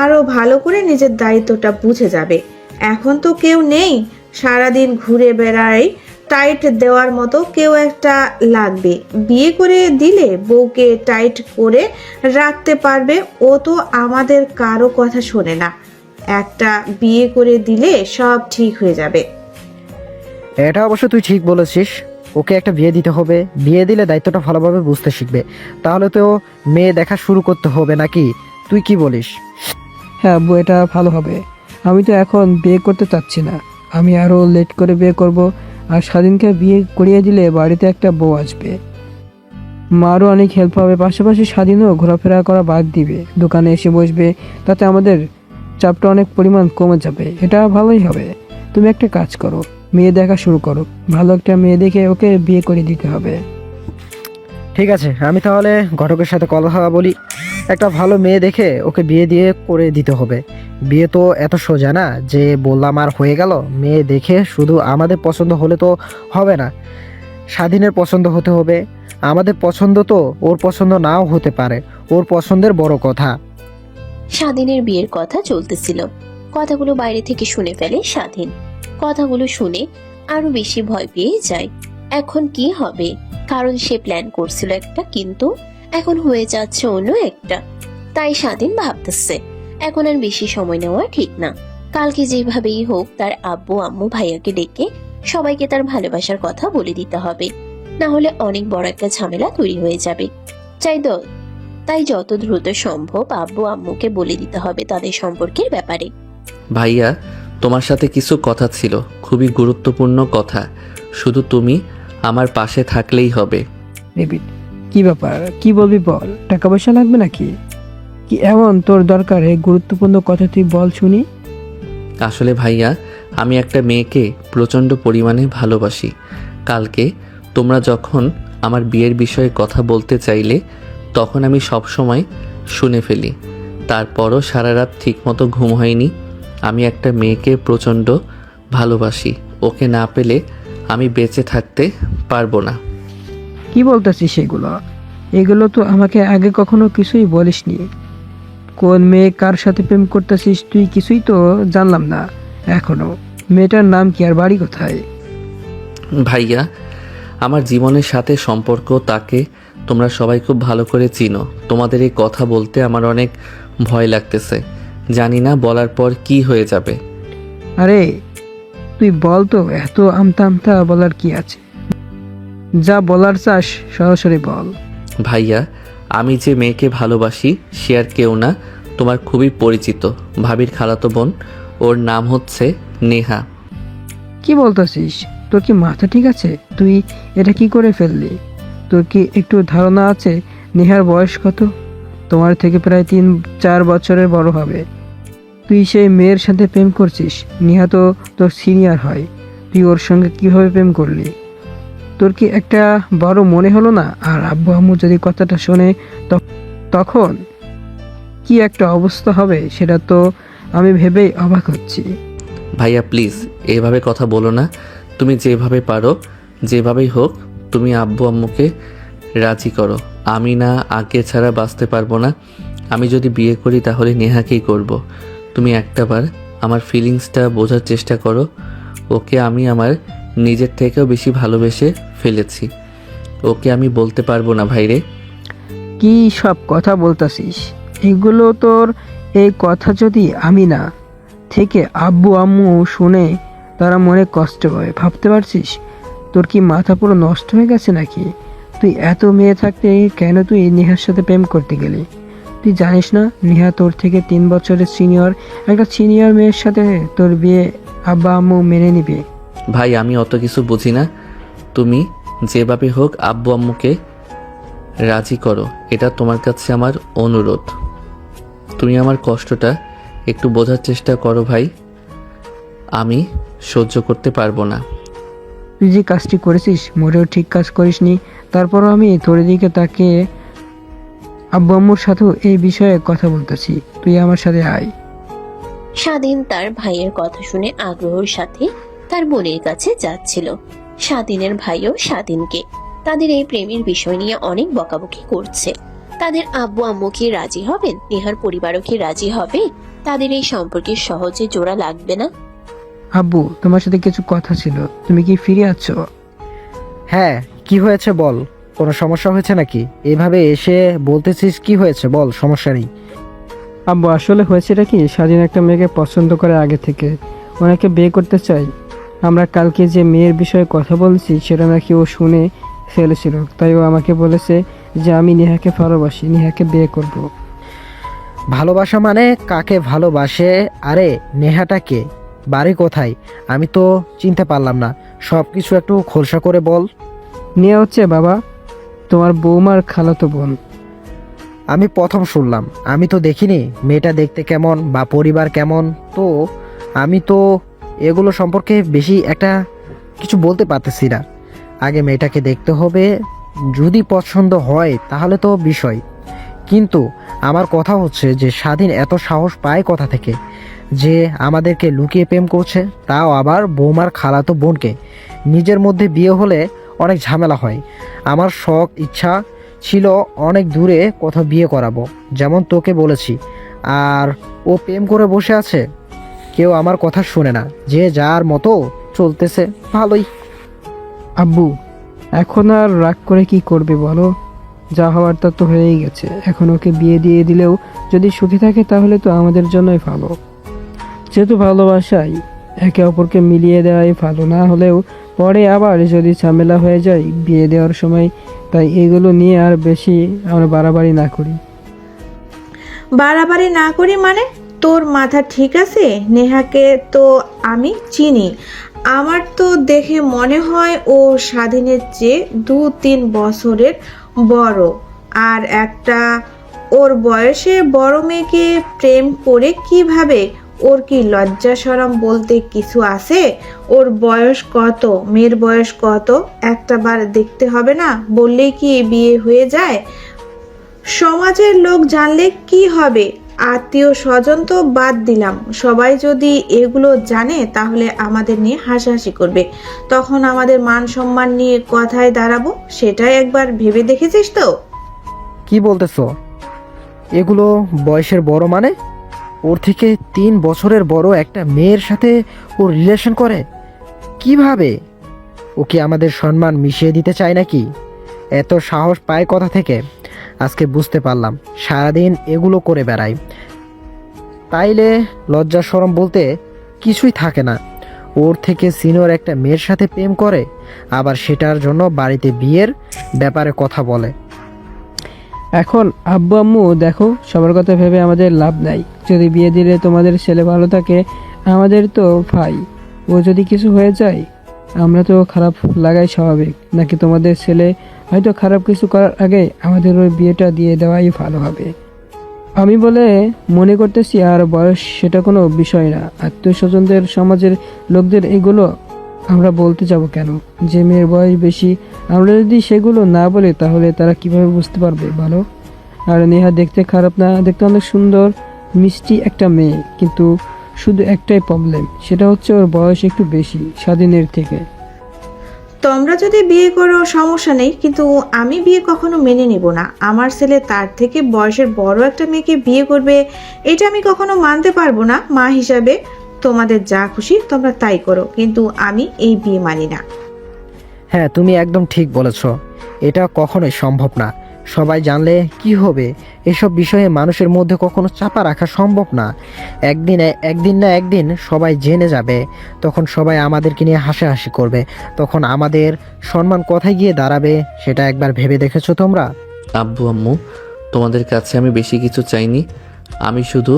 আরো ভালো করে নিজের দায়িত্বটা বুঝে যাবে। এখন তো কেউ নেই, সারাদিন ঘুরে বেড়ায়, টাইট দেওয়ার মতো কেউ একটা লাগবে। বিয়ে করে দিলে বউকে টাইট করে রাখতে পারবে। ও তো আমাদের কারো কথা শোনে না। একটা বিয়ে করে দিলে সব ঠিক হয়ে যাবে। এটা অবশ্য তুই ঠিক বলেছিস, ওকে একটা বিয়ে দিতে হবে। বিয়ে দিলে দায়িত্বটা ভালোভাবে বুঝতে শিখবে। তাহলে তো মেয়ে দেখা শুরু করতে হবে নাকি, তুই কি বলিস? হ্যাঁ আব্বু, এটা ভালো হবে। আমি তো এখন বিয়ে করতে চাচ্ছি না, আমি আরও লেট করে বিয়ে করব। আর স্বাধীনকে বিয়ে করিয়ে দিলে বাড়িতে একটা বউ আসবে, মারও অনেক হেল্প হবে। পাশাপাশি স্বাধীনও ঘোরাফেরা করা বাদ দিবে, দোকানে এসে বসবে। তাতে আমাদের চাপটা অনেক পরিমাণ কমে যাবে। এটা ভালোই হবে। তুমি একটা কাজ করো, মেয়ে দেখা শুরু করো। ভালো একটা মেয়ে দেখে ওকে বিয়ে করে দিতে হবে। ঠিক আছে, আমি তাহলে ঘটকের সাথে কথা বলি। একটা ভালো মেয়ে দেখে ওকে বিয়ে দিয়ে করে দিতে হবে। বিয়ে তো এত সোজা না যে বললাম আর হয়ে গেল। মেয়ে দেখে শুধু আমাদের পছন্দ হলে তো হবে না, স্বাধীনের পছন্দ হতে হবে। আমাদের পছন্দ তো ওর পছন্দ নাও হতে পারে, ওর পছন্দের বড় কথা। স্বাধীনের বিয়ের কথা চলতেছিল। কথাগুলো বাইরে থেকে শুনে ফেলে স্বাধীন। কথাগুলো শুনে আরো বেশি ভয় পেয়ে যায়। এখন কি হবে, কারণ সে প্ল্যান করছিল একটা, কিন্তু এখন হয়ে যাচ্ছে অন্য একটা। তাই স্বাধীন ভাবতেছে এখন আর বেশি সময় নেওয়া ঠিক না। কালকে যেভাবেই হোক তার আব্বু আম্মু ভাইয়াকে ডেকে সবাইকে তার ভালোবাসার কথা বলে দিতে হবে, না হলে অনেক বড় একটা ঝামেলা তৈরি হয়ে যাবে। তাই যত দ্রুত সম্ভব আব্বু আম্মুকে বলে দিতে হবে তাদের সম্পর্কের ব্যাপারে। ভাইয়া, তোমার সাথে কিছু কথা ছিল, খুবই গুরুত্বপূর্ণ কথা। শুধু তুমি আমার পাশে থাকলেই হবে। ডেভিড, কি ব্যাপার, কি বলবি বল। টাকা পয়সা লাগবে নাকি? কি এমন তোর দরকার? এই গুরুত্বপূর্ণ কথা তুই বল শুনি। আসলে ভাইয়া, আমি একটা মেয়েকে প্রচণ্ড পরিমাণে ভালোবাসি। কালকে তোমরা যখন আমার বিয়ের বিষয়ে কথা বলতে চাইলে তখন আমি সব সময় শুনে ফেলি। তারপরও সারা রাত ঠিকমতো ঘুম হয়নি। আমি একটা মেয়েকে প্রচণ্ড ভালোবাসি, ওকে না পেলে আমি বেঁচে থাকতে পারবো না। কি বলতেছিস সেগুলো? এগুলো তো আমাকে আগে কখনো কিছুই বলিসনি। কোন মেয়ে কার সাথে প্রেম করতেছিস তুই কিছুই তো জানলাম না এখনো। মেয়েটার নাম কি আর বাড়ি কোথায়? ভাইয়া, আমার জীবনের সাথে সম্পর্ক, তাকে তোমরা সবাই খুব ভালো করে চিনো। তোমাদের এই কথা বলতে আমার অনেক ভয় লাগতেছে। জানি না বলার পর কি হয়ে যাবে। আরে তুই বল তো, এত আমতা আমতা বলার কি আছে? যা বলার চাস সরাসরি বল। ভাইয়া, আমি যে মেয়েকে ভালোবাসি সে আর কেউ না, তোমার খুবই পরিচিত ভাবির খালাতো বোন। ওর নাম হচ্ছে নেহা। কি বলতেছিস? তোর কি মাথা ঠিক আছে? তুই এটা কি করে ফেললি? তোর কি একটু ধারণা আছে নেহার বয়স কত? তোমার থেকে প্রায় 3-4 বছরের বড় হবে। তুই সেই মেয়ের সাথে প্রেম করছিস। নেহা তো তোর সিনিয়র হয়, তুই ওর সঙ্গে কিভাবে প্রেম করলি? তোর কি একটা বড় মনে হলো না? আর আব্বু আম্মু যদি কথাটা শোনে তখন কি একটা অবস্থা হবে সেটা তো আমি ভেবেই অবাক হচ্ছি। ভাইয়া প্লিজ এভাবে কথা বলো না। তুমি যেভাবে পারো, যেভাবেই হোক তুমি আব্বু আম্মুকে রাজি করো। আমি না আগে ছাড়া বাঁচতে পারবো না। আমি যদি বিয়ে করি তাহলে নেহাকেই করব। তুমি একটাবার আমার ফিলিংসটা বোঝার চেষ্টা করো। ওকে আমি আমার নিজের থেকেও বেশি ভালোবেসে ফেলেছি। ওকে আমি বলতে পারবো না ভাইরে। কি সব কথা বলতাছিস এগুলো? তোর এই কথা যদি আমি না থেকে আব্বু আম্মু শুনে তারা মনে কষ্ট পাবে, ভাবতে পারছিস? তোর কি মাথা পুরো নষ্ট হয়ে গেছে নাকি? তুই এত মেয়ে থাকতে কেন তুই নেহার সাথে প্রেম করতে গেলি? তুই জানিস না নেহা তোর থেকে 3 বছরের সিনিয়র, একটা সিনিয়র মেয়ের সাথে তোর বিয়ে আব্বা আম্মু মেনে নিবে? ভাই আমি অত কিছু বুঝি না। তুমি যেভাবে হোক আব্বু আম্মুকে রাজি করো, এটা তোমার কাছে আমার অনুরোধ। তুমি আমার কষ্টটা একটু বোঝার চেষ্টা করো ভাই, আমি সহ্য করতে পারবো না। তুই যে কাজটি করেছিস মোটেও ঠিক কাজ করিসনি। তারপরও আমি তোর দিকে তাকিয়ে আব্বু আম্মুর সাথেও এই বিষয়ে কথা বলতেছি, তুই আমার সাথে আয়। স্বাধীন তার ভাইয়ের কথা শুনে আগ্রহের সাথে তার বোনের কাছে যাচ্ছিল। স্বাধীনের ভাইও স্বাধীনকে তাদের এই প্রেমের বিষয় নিয়ে অনেক বকাবকি করছে। তাদের আব্বু আম্মু কি রাজি হবেন? নেহার পরিবারও কি রাজি হবে? তাদের এই সম্পর্কে সহজে জোড়া লাগবে না। আব্বু, তোমার সাথে কিছু কথা ছিল, তুমি কি ফিরে আছো? হ্যাঁ, কি হয়েছে বল, কোনো সমস্যা হয়েছে নাকি? এভাবে এসে বলতেছিস কি হয়েছে বল, সমস্যা নেই। আব্বু, আসলে হয়েছেটা কি, স্বাধীন একটা মেয়েকে পছন্দ করে আগে থেকে, ওনাকে বিয়ে করতে চাই। আমরা কালকে যে মেয়ের বিষয়ে কথা বলছি সেটা নাকি ও শুনে ফেলেছিল, তাই ও আমাকে বলেছে যে আমি নেহাকে ভালোবাসি, নেহাকে বিয়ে করব। ভালোবাসা মানে কাকে ভালোবাসে? আরে নেহাটাকে, বাড়ি কোথায়? আমি তো চিনতে পারলাম না, সব কিছু একটু খোলসা করে বল। নেহা হচ্ছে বাবা তোমার বৌমার খালাতো বোন। আমি প্রথম শুনলাম, আমি তো দেখিনি মেয়েটা দেখতে কেমন বা পরিবার কেমন, তো আমি তো এগুলো সম্পর্কে বেশি একটা কিছু বলতে পারতেছি না। আগে মেয়েটাকে দেখতে হবে, যদি পছন্দ হয় তাহলে তো বিষয়। কিন্তু আমার কথা হচ্ছে যে স্বাধীন এত সাহস পায় কোথা থেকে যে আমাদেরকে লুকিয়ে প্রেম করছে, তাও আবার বৌমার খালাতো বোনকে? নিজের মধ্যে বিয়ে হলে অনেক ঝামেলা হয়। আমার শখ ইচ্ছা ছিল অনেক দূরে কোথাও বিয়ে করাবো, যেমন তোকে বলেছি। আর ও প্রেম করে বসে আছে, কেউ আমার কথা শুনে না, যে যার মতো চলতেছে। ভালোই। আব্বু, এখন আর রাগ করে কি করবে বলো? যা হওয়ার তা তো হয়েই গেছে। এখন ওকে বিয়ে দিয়ে দিলেও যদি সুখী থাকে তাহলে তো আমাদের জন্যই ভালো। যেহেতু ভালোবাসাই একে অপরকে মিলিয়ে দেওয়াই ভালো, না হলেও পরে আবার যদি ঝামেলা হয়ে যায় বিয়ে দেওয়ার সময়। তাই এগুলো নিয়ে আর বেশি আমরা বাড়াবাড়ি না করি। বাড়াবাড়ি না করি মানে? তোর মাথা ঠিক আছে? নেহাকে তো আমি চিনি, আমার তো দেখে মনে হয় ও স্বাধীনের চেয়ে 2-3 বছরের বড়। আর একটা ওর বয়সে বড় মেয়েকে প্রেম করে কিভাবে? ওর কি লজ্জা শরম বলতে কিছু আছে? ওর বয়স কত, মেয়ের বয়স কত একটাবার দেখতে হবে না? বললেই কি বিয়ে হয়ে যায়? সমাজের লোক জানলে কি হবে? আত্মীয় স্বজন তো বাদ দিলাম, সবাই যদি এগুলো জানে তাহলে আমাদের নিয়ে হাসাহাসি করবে। তখন আমাদের মান সম্মান নিয়ে কথায় দাঁড়াবো, সেটাই একবার ভেবে দেখেছিস তো? কি বলতেছো? এগুলো বয়সের বড় মানে? ওর থেকে 3 বছরের বড় একটা মেয়ের সাথে ওর রিলেশন করে? কিভাবে? ও কি আমাদের সম্মান মিশিয়ে দিতে চায় নাকি? এত সাহস পায় কোথা থেকে? আজকে বুঝতে পারলাম, সারাদিন এগুলো করে বেড়ায়, তাইলে লজ্জা শরম বলতে কিছুই থাকে না। ওর থেকে সিনিয়র একটা মেয়ের সাথে প্রেম করে, আবার সেটার জন্য বাড়িতে বিয়ের ব্যাপারে কথা বলে। এখন আব্বু আম্মু দেখো, সবার কথা ভেবে আমাদের লাভ নাই। যদি বিয়ে দিলে তোমাদের ছেলে ভালো থাকে, আমাদের তো ভাই, ও যদি কিছু হয়ে যায় আমরা তো খারাপ লাগাই স্বাভাবিক। নাকি তোমাদের ছেলে হয়তো খারাপ কিছু করার আগে আমাদের ওই বিয়েটা দিয়ে দেওয়াই ভালো হবে আমি বলে মনে করতেছি। আর বয়স সেটা কোনো বিষয় না, আত্মীয় স্বজনদের সমাজের লোকদের এগুলো আমরা বলতে যাব কেন? যে মেয়ের বয়স বেশি, আমরা যদি সেগুলো না বলি তাহলে তারা কিভাবে বুঝতে পারবে বলো? আর নেহা দেখতে খারাপ না, দেখতে অনেক সুন্দর মিষ্টি একটা মেয়ে, কিন্তু শুধু একটাই প্রবলেম, সেটা হচ্ছে ওর বয়স একটু বেশি স্বাধীনের থেকে। তোমরা যদি বিয়ে করো সমস্যা নেই, কিন্তু আমি বিয়ে কখনো মেনে নিব না। আমার ছেলে তার থেকে বয়সের বড় একটা মেয়েকে বিয়ে করবে, এটা আমি কখনো মানতে পারবো না। মা হিসাবে তোমাদের যা খুশি তোমরা তাই করো, কিন্তু আমি এই বিয়ে মানি না। হ্যাঁ, তুমি একদম ঠিক বলেছ, এটা কখনোই সম্ভব না। সবাই জানলে কি হবে? এসব বিষয়ে মানুষের মধ্যে কখনো চাপা রাখা সম্ভব না। একদিন না একদিন সবাই জেনে যাবে। তখন সবাই আমাদেরকে নিয়ে হাসাহাসি করবে। তখন আমাদের সম্মান কোথায় গিয়ে দাঁড়াবে সেটা একবার ভেবে দেখেছো তোমরা? আব্বু আম্মু, তোমাদের কাছে আমি বেশি কিছু চাইনি। আমি শুধু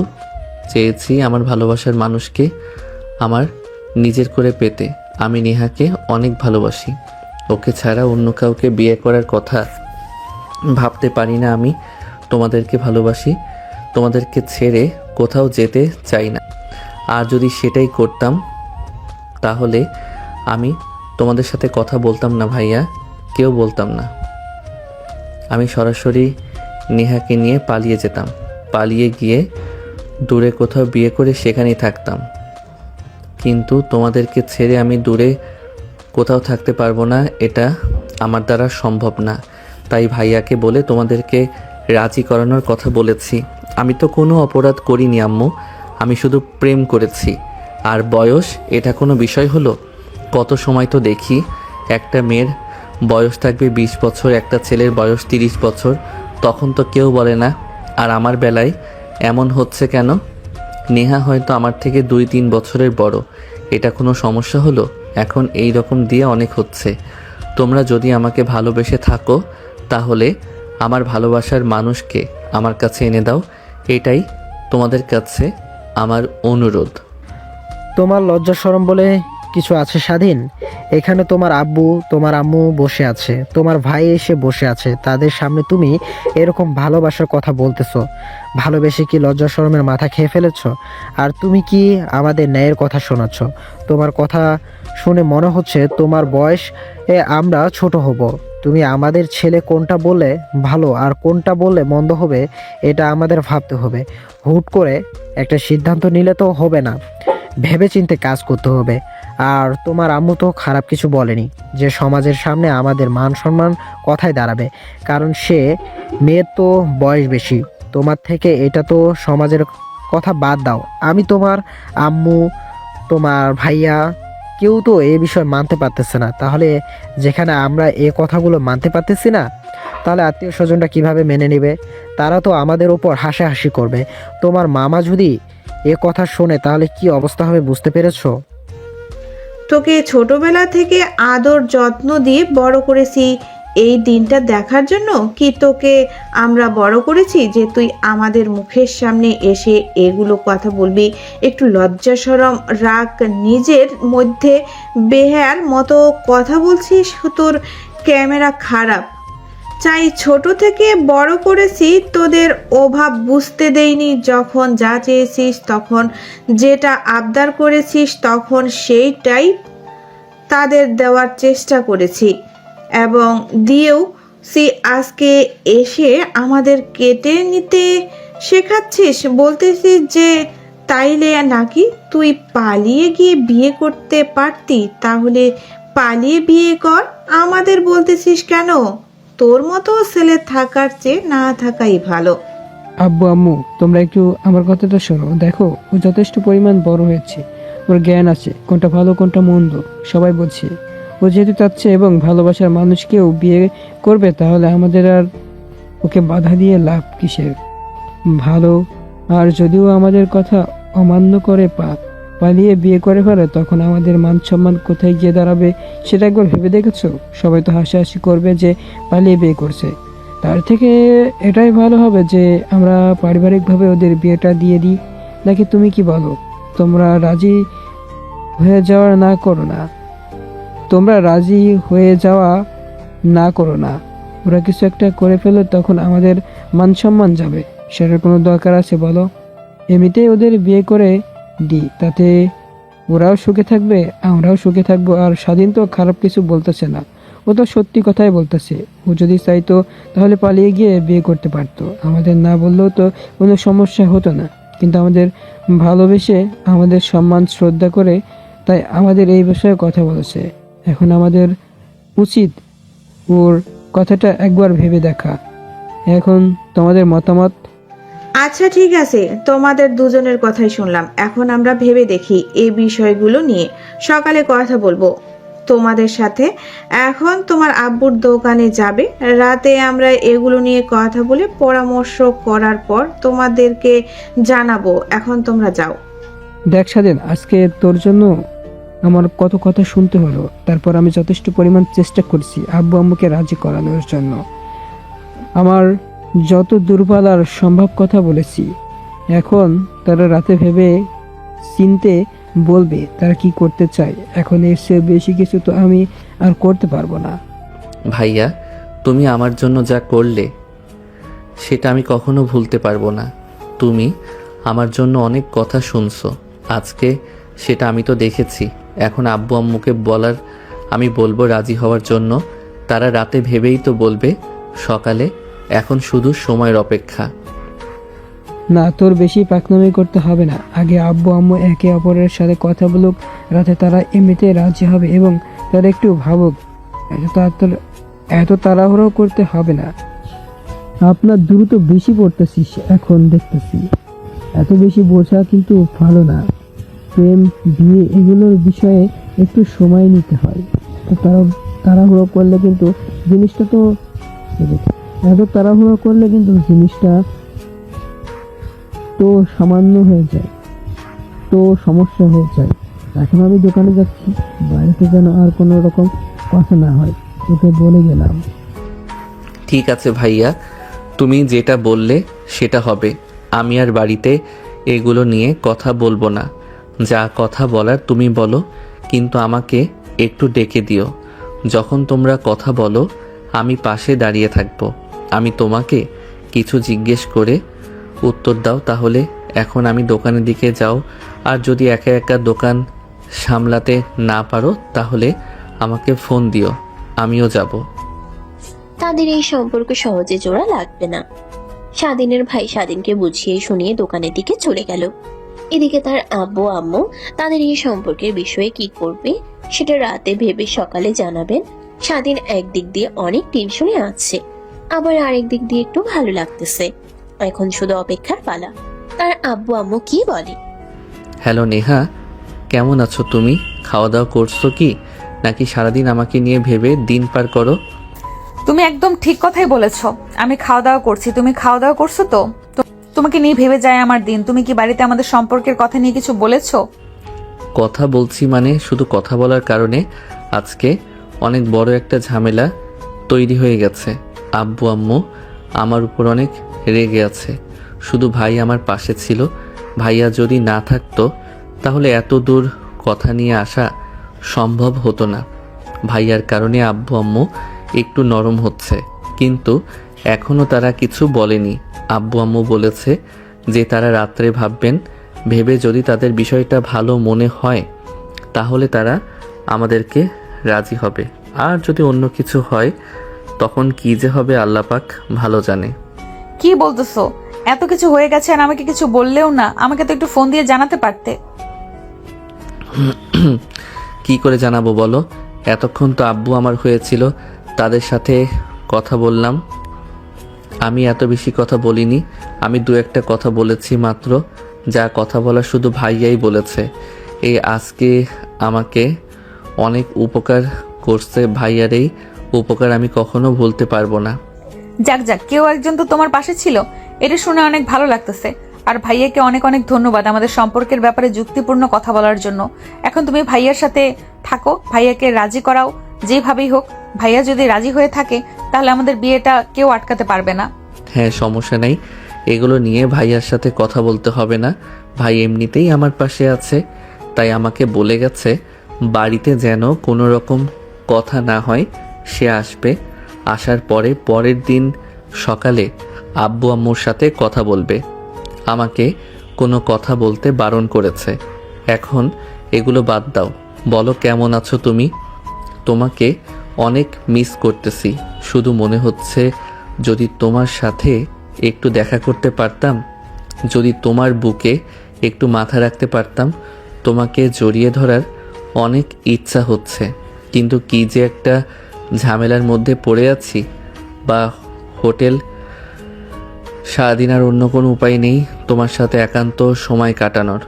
চেয়েছি আমার ভালোবাসার মানুষকে আমার নিজের করে পেতে। আমি নেহাকে অনেক ভালোবাসি। ওকে ছাড়া অন্য কাউকে বিয়ে করার কথা ভাবতে পারি না। আমি তোমাদেরকে ভালোবাসি, তোমাদেরকে ছেড়ে কোথাও যেতে চাই না। আর যদি সেটাই করতাম তাহলে আমি তোমাদের সাথে কথা বলতাম না ভাইয়া, কেউ বলতাম না। আমি সরাসরি নেহাকে নিয়ে পালিয়ে যেতাম। পালিয়ে গিয়ে দূরে কোথাও বিয়ে করে সেখানেই থাকতাম। কিন্তু তোমাদেরকে ছেড়ে আমি দূরে কোথাও থাকতে পারবো না, এটা আমার দ্বারা সম্ভব না। তাই ভাইয়াকে বলে তোমাদেরকে রাজি করানোর কথা বলেছি। আমি তো কোনো অপরাধ করিনি আম্মু, আমি শুধু প্রেম করেছি। আর বয়স এটা কোনো বিষয় হলো? কত সময় তো দেখি একটা মেয়ের বয়স থাকবে 20 বছর, একটা ছেলের বয়স 30 বছর, তখন তো কেউ বলে না। আর আমার বেলায় এমন হচ্ছে কেন? নেহা হয়তো আমার থেকে 2-3 বছরের বড়, এটা কোনো সমস্যা হলো? এখন এই রকম দিয়ে অনেক হচ্ছে। তোমরা যদি আমাকে ভালোবেসে থাকো তাহলে আমার ভালোবাসার মানুষকে আমার কাছে এনে দাও, এটাই তোমাদের কাছে আমার অনুরোধ। তোমার লজ্জা শরম বলে কিছু আছে স্বাধীন? এখানে তোমার আব্বু তোমার আম্মু বসে আছে, তোমার ভাই এসে বসে আছে, তাদের সামনে তুমি এরকম ভালোবাসার কথা বলতেছো। ভালোবেসে কি লজ্জা শরমের মাথা খেয়ে ফেলেছো? আর তুমি কি আমাদের ন্যায়ের কথা শোনাচ্ছ? তোমার কথা শুনে মনে হচ্ছে তোমার বয়স আমরা ছোট হব। তুমি আমাদের ছেলে কোনটা বললে ভালো আর কোনটা বললে মন্দ হবে এটা আমাদের ভাবতে হবে। হুট করে একটা সিদ্ধান্ত নিলে তো হবে না, ভেবেচিন্তে কাজ করতে হবে। আর তোমার আম্মু তো খারাপ কিছু বলেনি, যে সমাজের সামনে আমাদের মান সম্মান কথায় দাঁড়াবে, কারণ সে মেয়ের তো বয়স বেশি তোমার থেকে। এটা তো সমাজের কথা বাদ দাও, আমি তোমার আম্মু তোমার ভাইয়া কেউ তো এই বিষয় মানতে পারতেছে না। তাহলে যেখানে আমরা এ কথাগুলো মানতে পারতেছি না, তাহলে আত্মীয় স্বজনরা কীভাবে মেনে নেবে? তারা তো আমাদের ওপর হাসাহাসি করবে। তোমার মামা যদি এ কথা শোনে তাহলে কি অবস্থা হবে বুঝতে পেরেছো? তোকে ছোটবেলা থেকে আদর যত্ন দিয়ে বড় করেছি এই দিনটা দেখার জন্য কি তোকে আমরা বড় করেছি যে তুই আমাদের মুখের সামনে এসে এগুলো কথা বলবি? একটু লজ্জা শরম রাখ নিজের মধ্যে। বেহার মতো কথা বলছিস, তোর ক্যামেরা খারাপ। চাই ছোট থেকে বড় করেছি, তোদের অভাব বুঝতে দেইনি। যখন যা চেয়েছিস, তখন যেটা আবদার করেছিস, তখন সেইটাই তাদের দেওয়ার চেষ্টা করেছি এবং দিয়েও আজকে এসে আমাদের কেটে নিতে শেখাচ্ছিস। বলতেছিস যে তাইলে নাকি তুই পালিয়ে গিয়ে বিয়ে করতে পারতি, তাহলে পালিয়ে বিয়ে কর। আমাদের বলতেছিস কেন? তোর মতো ছেলে থাকার চেয়ে না থাকাই ভালো। আব্বু আম্মু, তোমরা একটু আমার কথাটা শোনো। দেখো, ও যথেষ্ট পরিমাণ বড় হয়েছে, ওর জ্ঞান আছে, কোনটা ভালো কোনটা মন্দ সবাই বলছে। ও যেহেতু চাচ্ছে এবং ভালোবাসার মানুষকেও বিয়ে করবে, তাহলে আমাদের আর ওকে বাধা দিয়ে লাভ কিসের? ভালো। আর যদিও আমাদের কথা অমান্য করে পালিয়ে বিয়ে করে ফেলে, তখন আমাদের মান সম্মান কোথায় গিয়ে দাঁড়াবে সেটা একবার ভেবে দেখেছো? সবাই তো হাসাহাসি করবে যে পালিয়ে বিয়ে করছে। তার থেকে এটাই ভালো হবে যে আমরা পারিবারিকভাবে ওদের বিয়েটা দিয়ে দিই। নাকি তুমি কি বলো? তোমরা রাজি হয়ে যাওয়া না করো না, তোমরা রাজি হয়ে যাওয়া না করো না। ওরা কিছু একটা করে ফেলো, তখন আমাদের মান সম্মান যাবে। সেটার কোনো দরকার আছে বলো? এমনিতেই ওদের বিয়ে করে দিই, তাতে ওরাও সুখে থাকবে, আমরাও সুখে থাকবো। আর স্বাধীন তো খারাপ কিছু বলতেছে না, ও তো সত্যি কথাই বলতেছে। ও যদি চাইতো তাহলে পালিয়ে গিয়ে বিয়ে করতে পারতো, আমাদের না বললেও তো কোনো সমস্যা হতো না। কিন্তু আমাদের ভালোবেসে, আমাদের সম্মান শ্রদ্ধা করে তাই আমাদের এই বিষয়ে কথা বলেছে। এখন আমাদের উচিত ওর কথাটা একবার ভেবে দেখা। এখন তোমাদের মতামত? আচ্ছা ঠিক আছে, তোমাদের দুজনের কথাই শুনলাম। এখন আমরা ভেবে দেখি এই বিষয়গুলো নিয়ে, সকালে কথা বলবো। তোমাদের সাথে। এখন তোমার আব্বুর দোকানে যাবে, রাতে আমরা এগুলো নিয়ে কথা বলে পরামর্শ করার পর তোমাদেরকে জানাবো। এখন তোমরা যাও। দেখ স্বাধীন, আজকে তোর জন্য আমার কত কথা শুনতে হলো, তারপর আমি যথেষ্ট পরিমাণ চেষ্টা করছি আব্বু আম্মুকে রাজি করানোর জন্য। আমার যত দুর্বল আর সম্ভব কথা বলেছি। এখন তারা রাতে ভেবে চিনতে বলবে তারা কি করতে চায়। এখন এর চেয়ে বেশি কিছু তো আমি আর করতে পারবো না। ভাইয়া, তুমি আমার জন্য যা করলে সেটা আমি কখনো ভুলতে পারবো না। তুমি আমার জন্য অনেক কথা শুনছো, আজকে সেটা আমি তো দেখেছি। এখন আব্বু আম্মুকে বলার আমি বলবো রাজি হওয়ার জন্য। তারা রাতে ভেবেই তো বলবে সকালে। এখন শুধু সময়ের অপেক্ষা। না, তোর বেশি পাকনামি করতে হবে না। আগে আব্বু আম্মু একে অপরের সাথে কথা বলুক, রাতে তারা এমনিতে রাজি হবে এবং তারা একটু ভাবুক। এত তাড়াহুড়ো করতে হবে না। আপনার দ্রুত বেশি পড়তেছিস এখন দেখতেছি। এত বেশি বোঝা কিন্তু ভালো না। প্রেম, বিয়ে এগুলোর বিষয়ে একটু সময় নিতে হয়। তো তাড়াহুড়ো করলে কিন্তু জিনিসটা তো সামান্য হয়ে যায়, তো সমস্যা হয়ে যায়। এখন আমি দোকানে যাচ্ছি, বাড়িতে যেন আর কোনো রকম কথা না হয়, তোকে বলে গেলাম। ঠিক আছে ভাইয়া, তুমি যেটা বললে সেটা হবে। আমি আর বাড়িতে এগুলো নিয়ে কথা বলবো না। যা কথা বলার তুমি বলো, কিন্তু আমাকে একটু ডেকে দিও। যখন তোমরা কথা বলো আমি পাশে দাঁড়িয়ে থাকবো। আমি তোমাকে কিছু জিজ্ঞেস করে উত্তর দাও। তাহলে এখন আমি দোকানের দিকে যাও, আর যদি একা একা দোকান সামলাতে না পারো তাহলে আমাকে ফোন দিও, আমিও যাব। তাদের এই সম্পর্ক সহজে জোড়া লাগবে না। স্বাধীনের ভাই স্বাধীনকে বুঝিয়ে শুনিয়ে দোকানের দিকে চলে গেল। এদিকে তার আব্বু আম্মু তাদের এই সম্পর্কের বিষয়ে কি করবে সেটা রাতে ভেবে সকালে জানাবেন। স্বাধীন একদিক দিয়ে অনেক টেনশনে আছে, আবার আরেক দিক দিয়ে একটু ভালো লাগতেছে। এখন শুধু অপেক্ষার পালা, তার আব্বু আম্মু কি বলে। হ্যালো নেহা, কেমন আছো তুমি? খাওয়া দাওয়া করছো কি, নাকি সারাদিন আমাকে নিয়ে ভেবে দিন পার করো? তুমি একদম ঠিক কথাই বলেছো। আমি খাওয়া দাওয়া করছি। তুমি খাওয়া দাওয়া করছো তো? তোমাকে নিয়ে ভেবে যায় আমার দিন। তুমি কি বাড়িতে আমাদের সম্পর্কের কথা নিয়ে কিছু বলেছো? কথা বলছি মানে শুধু কথা বলার কারণে আজকে অনেক বড় একটা ঝামেলা তৈরি হয়ে গেছে। আব্বু আম্মু আমার উপর অনেক রেগে আছে। শুধু ভাই আমার পাশে ছিল। ভাইয়া যদি না থাকতো তাহলে এত দূর কথা নিয়ে আসা সম্ভব হতো না। ভাইয়ার কারণে আব্বু আম্মু একটু নরম হচ্ছে, কিন্তু এখনও তারা কিছু বলেনি। আব্বু আম্মু বলেছে যে তারা রাত্রে ভাববেন, ভেবে যদি তাদের বিষয়টা ভালো মনে হয় তাহলে তারা আমাদেরকে রাজি হবে। আর যদি অন্য কিছু হয় তখন কি যে হবে আল্লাহ পাক ভালো জানে। কি বলতেছো? এত কিছু হয়ে গেছে আর আমাকে কিছু বললেও না। আমাকে তো একটু ফোন দিয়ে জানাতে পারতে। কি করে জানাবো বলো? এতক্ষণ তো আব্বু আমার হয়েছিল, তাদের সাথে কথা বললাম। আমি এত বেশি কথা বলিনি। আমি দু একটা কথা বলেছি মাত্র। যা কথা বলা শুধু ভাইয়াই বলেছে। এই আজকে আমাকে অনেক উপকার করছে। ভাইয়ার এই উপকার আমি কখনো ভুলতে পারবো না। যাক যাক, কেউ একজন তো তোমার পাশে ছিল, এটা শুনে অনেক ভালো লাগতেছে। আর ভাইয়াকে অনেক অনেক ধন্যবাদ আমাদের সম্পর্কের ব্যাপারে যুক্তিপূর্ণ কথা বলার জন্য। এখন তুমি ভাইয়ার সাথে থাকো, ভাইয়াকে রাজি করাও যেভাবেই হোক। ভাইয়া যদি রাজি হয়ে থাকে তাহলে আমাদের বিয়েটা কেউ আটকাতে পারবে না। হ্যাঁ, সমস্যা নেই। এগুলো নিয়ে ভাইয়ার সাথে কথা বলতে হবে না। ভাই এমনিতেই আমার পাশে আছে, তাই আমাকে বলে গেছে বাড়িতে যেন কোনো রকম কথা না হয়। সে আসবে, আসার পরের দিন সকালে আব্বু আম্মুর সাথে কথা বলবে। আমাকে কোনো কথা বলতে বারণ করেছে। এখন এগুলো বাদ দাও, বলো কেমন আছো তুমি? তোমাকে অনেক মিস করতেছি। শুধু মনে হচ্ছে যদি তোমার সাথে একটু দেখা করতে পারতাম, যদি তোমার বুকে একটু মাথা রাখতে পারতাম। তোমাকে জড়িয়ে ধরার অনেক ইচ্ছা হচ্ছে, কিন্তু কি যে একটা ঝামেলার মধ্যে পড়ে আছি। বা হোটেল, সারাদিন আর অন্য কোনো উপায় নেই তোমার সাথে একান্ত সময় কাটানোর।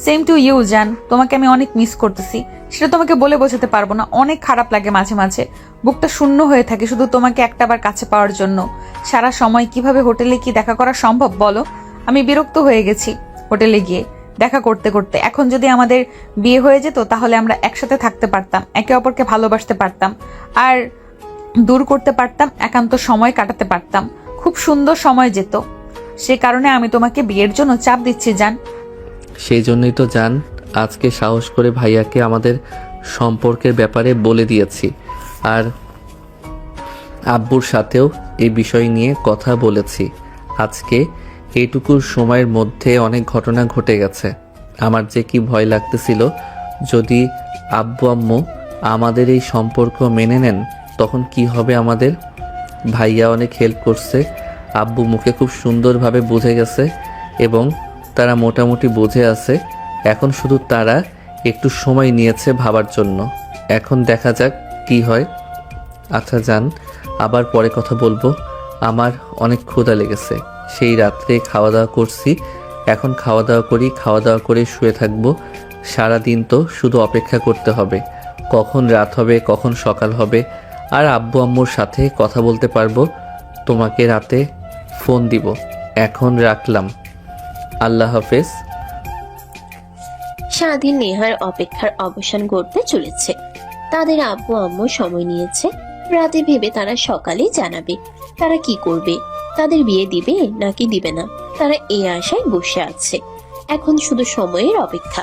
সেম টু ইউ জান, তোমাকে আমি অনেক মিস করতেছি। সেটা তোমাকে বলে বোঝাতে পারবো না, অনেক খারাপ লাগে মাঝে মাঝে, বুকটা শূন্য হয়ে থাকে শুধু তোমাকে একটাবার কাছে পাওয়ার জন্য। সারা সময় কিভাবে হোটেলে কি দেখা করা সম্ভব বলো? আমি বিরক্ত হয়ে গেছি হোটেলে গিয়ে দেখা করতে করতে। এখন যদি আমাদের বিয়ে হয়ে যেত তাহলে আমরা একসাথে থাকতে পারতাম, একে অপরকে ভালোবাসতে পারতাম, আর দূর করতে পারতাম, একান্ত সময় কাটাতে পারতাম, খুব সুন্দর সময় যেত। সে কারণে আমি তোমাকে বিয়ের জন্য চাপ দিচ্ছি জান। সেই জন্যই তো জান আজকে সাহস করে ভাইয়াকে আমাদের সম্পর্কের ব্যাপারে বলে দিয়েছি, আর আব্বুর সাথেও এই বিষয় নিয়ে কথা বলেছি। আজকে এইটুকু সময়ের মধ্যে অনেক ঘটনা ঘটে গেছে। আমার যে কি ভয় লাগতেছিল, যদি আব্বু আম্মু আমাদের এই সম্পর্ক মেনে নেন তখন কি হবে আমাদের। ভাইয়া অনেক হেল্প করছে, আব্বু মুখে খুব সুন্দরভাবে বুঝে গেছে এবং তারা মোটামুটি বুঝে আছে। এখন শুধু তারা একটু সময় নিয়েছে ভাবার জন্য। এখন দেখা যাক কি হয়। আচ্ছা যান, আবার পরে কথা বলবো। আমার অনেক ক্ষুধা লেগেছে, সেই রাত্রে খাওয়া দাওয়া করছি, এখন খাওয়া দাওয়া করি, খাওয়া দাওয়া করে শুয়ে থাকবো। সারাদিন তো শুধু অপেক্ষা করতে হবে কখন রাত হবে কখন সকাল হবে, আর আব্বু আম্মুর সাথে কথা বলতে পারবো। তোমাকে রাতে ফোন দিব। এখন রাখলাম, আল্লাহ হাফেজ। স্বাধীন নেহার অপেক্ষার অবসান ঘটতে চলেছে। তাদের আব্বু আম্মু সময় নিয়েছে, রাতে ভেবে তারা সকালে জানাবে তারা কি করবে, তাদের বিয়ে দিবে নাকি দিবে না। তারা এই আশায় বসে আছে, এখন শুধু সময়ের অপেক্ষা।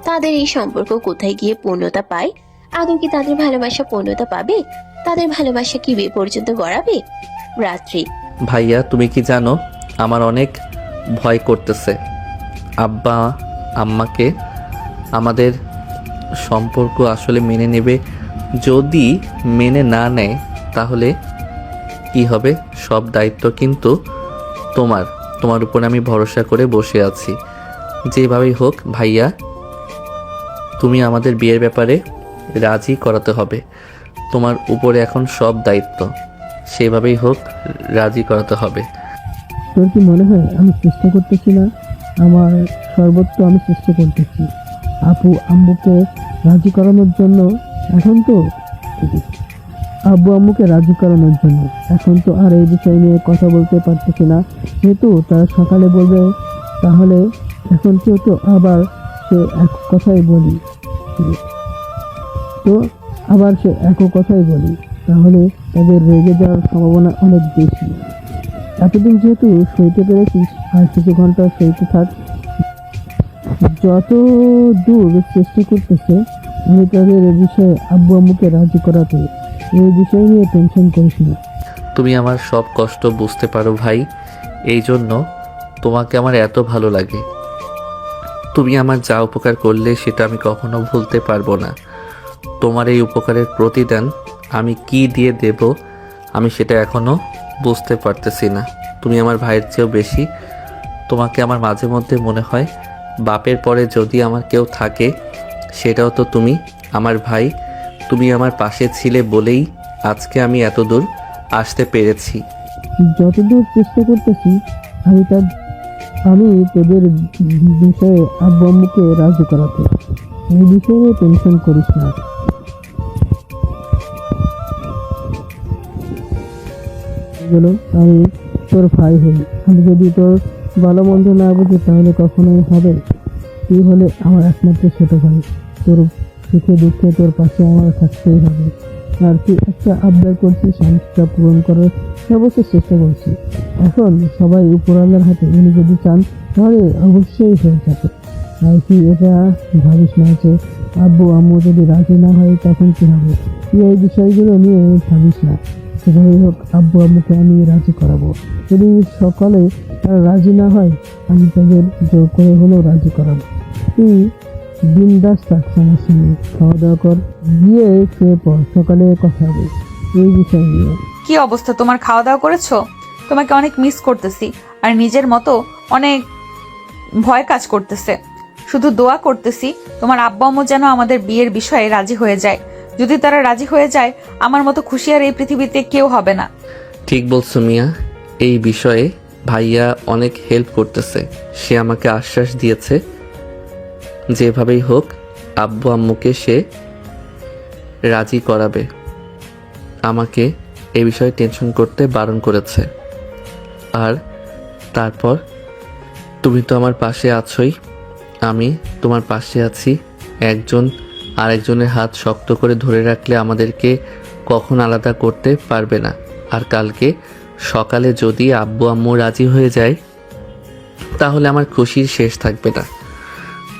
তাদের এই সম্পর্ক কোথায় গিয়ে পূর্ণতা পায়? আদৌ কি তাদের ভালোবাসা পূর্ণতা পাবে? তাদের ভালোবাসা কি বিয়ে পর্যন্ত গড়াবে? রাত্রি। ভাইয়া তুমি কি জানো, আমার অনেক ভয় করতেছে। আব্বা আম্মাকে আমাদের সম্পর্ক আসলে মেনে নেবে, যদি মেনে না নেয় তাহলে কি হবে? সব দায়িত্ব কিন্তু তোমার উপর আমি ভরসা করে বসে আছি। যেভাবেই হোক ভাইয়া, তুমি আমাদের বিয়ের ব্যাপারে রাজি করাতে হবে। তোমার উপরে এখন সব দায়িত্ব, সেভাবেই হোক রাজি করাতে হবে। তোর কি মনে হয় আমি চেষ্টা করতেছি না? আমার সর্বোচ্চ আমি চেষ্টা করতেছি আপু আম্মুকে রাজি করানোর জন্য। এখন তো আব্বু আম্মুকে রাজি করানোর জন্য এখন তো আর এই বিষয় নিয়ে কথা বলতে পারতেছি না, যেহেতু তারা সকালে বলবে, তাহলে এখন কেউ তো আবার সে এক কথাই বলি, তো আবার সে এক কথাই বলি, তাহলে তাদের রেগে যাওয়ার সম্ভাবনা অনেক বেশি। এতদিন যেহেতু সইতে পেরেছিস, আর কিছু ঘন্টা সইতে থাক। যত দূর চেষ্টা করতেছে আমি তাদের এ বিষয়ে আব্বু আম্মুকে রাজি করাতে, এই বিষয় নিয়ে টেনশন করিস না। তুমি আমার সব কষ্ট বুঝতে পারো ভাই, এই জন্য তোমাকে আমার এত ভালো লাগে। তুমি আমার যা উপকার করলে সেটা আমি কখনো ভুলতে পারবো না। তোমার এই উপকারের প্রতিদান আমি কি দিয়ে দেব আমি সেটা এখনো বুঝতে পারতেছি না। তুমি আমার ভাইয়ের চেয়েও বেশি। তোমাকে আমার মাঝে মধ্যে মনে হয় বাপের পরে যদি আমার কেউ থাকে সেটাও তো তুমি। আমার ভাই, তুমি আমার পাশে ছিলে বলেই আজকে আমি এত দূর আসতে পেরেছি। যতদূর চেষ্টা করতেছি আমি তোদের বিষয়ে আব্বু আম্মুকে রাজি করাতে, এই বিষয়ে টেনশন করিস না। বলো, আমি তোর ভাই হই, আমি যদি তোর ভালো মন্দ না বুঝি তাহলে কখনোই হবে। তুই হলে আমার একমাত্র ছোট ভাই, তোর সুখে দুঃখে তোর পাশে আমার থাকতেই হবে। আর তুই একটা আবদার করছিস, আমি সেটা পূরণ করার সর্বোচ্চ চেষ্টা করছি। এখন সবাই উপরওয়ালার হাতে, উনি যদি চান তাহলে অবশ্যই হয়ে যাবে। আর তুই এটা ভাবিস না যে আব্বু আম্মু যদি রাজি না হয় তখন কি হবে, তুই এই বিষয়গুলো নিয়ে ভাবিস না। যেভাবেই হোক আব্বু আম্মুকে আমি রাজি করাবো। যদি সকালে তারা রাজি না হয় আমি তাদের জোর করে হলেও রাজি করাবো। তুই বিন্দাস থাক, সমস্যা নেই, খাওয়া দাওয়া কর, গিয়ে খেয়ে পর, সকালে কথা হবে এই বিষয় নিয়ে। কি অবস্থা তোমার? খাওয়া দাওয়া করেছো? তোমাকে অনেক মিস করতেছি, আর নিজের মতো অনেক ভয় কাজ করতেছে। শুধু দোয়া করতেছি তোমার আব্বা আম্মু যেন আমাদের বিয়ের বিষয়ে রাজি হয়ে যায়। যদি তারা রাজি হয়ে যায়, আমার মতো খুশি আর এই পৃথিবীতে কেউ হবে না। ঠিক বলছো মিয়া, এই বিষয়ে ভাইয়া অনেক হেল্প করতেছে। সে আমাকে আশ্বাস দিয়েছে যেভাবেই হোক আব্বু আম্মুকে সে রাজি করাবে। আমাকে এ বিষয়ে টেনশন করতে বারণ করেছে। আর তারপর তুমি তো আমার পাশে আছোই, আমি তোমার পাশে আছি। একজন আরেকজনের হাত শক্ত করে ধরে রাখলে আমাদেরকে কখন আলাদা করতে পারবে না। আর কালকে সকালে যদি আব্বু আম্মু রাজি হয়ে যায় তাহলে আমার খুশির শেষ থাকবে না।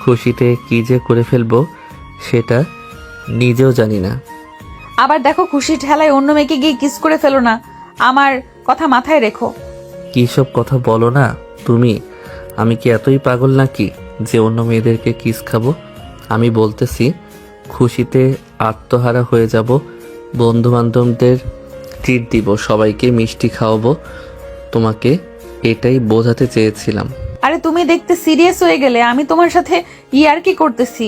খুশিতে কী যে করে ফেলবো সেটা নিজেও জানি না। আবার দেখো খুশির ঠেলায় অন্য মেয়েকে গিয়ে কিস করে ফেলো না, আমার কথা মাথায় রেখো। কী সব কথা বলো না তুমি? আমি কি এতই পাগল নাকি যে অন্য মেয়েদেরকে কিস খাবো? আমি বলতেছি খুশিতে আত্মহারা হয়ে যাব, বন্ধু বান্ধবদের ট্রিট দিব, সবাইকে মিষ্টি খাওয়াবো। তোমাকে এটাই বোঝাতে চেয়েছিলাম। আরে তুমি দেখতে সিরিয়াস হয়ে গেলে, আমি তোমার সাথে ইয়ার কি করতেছি?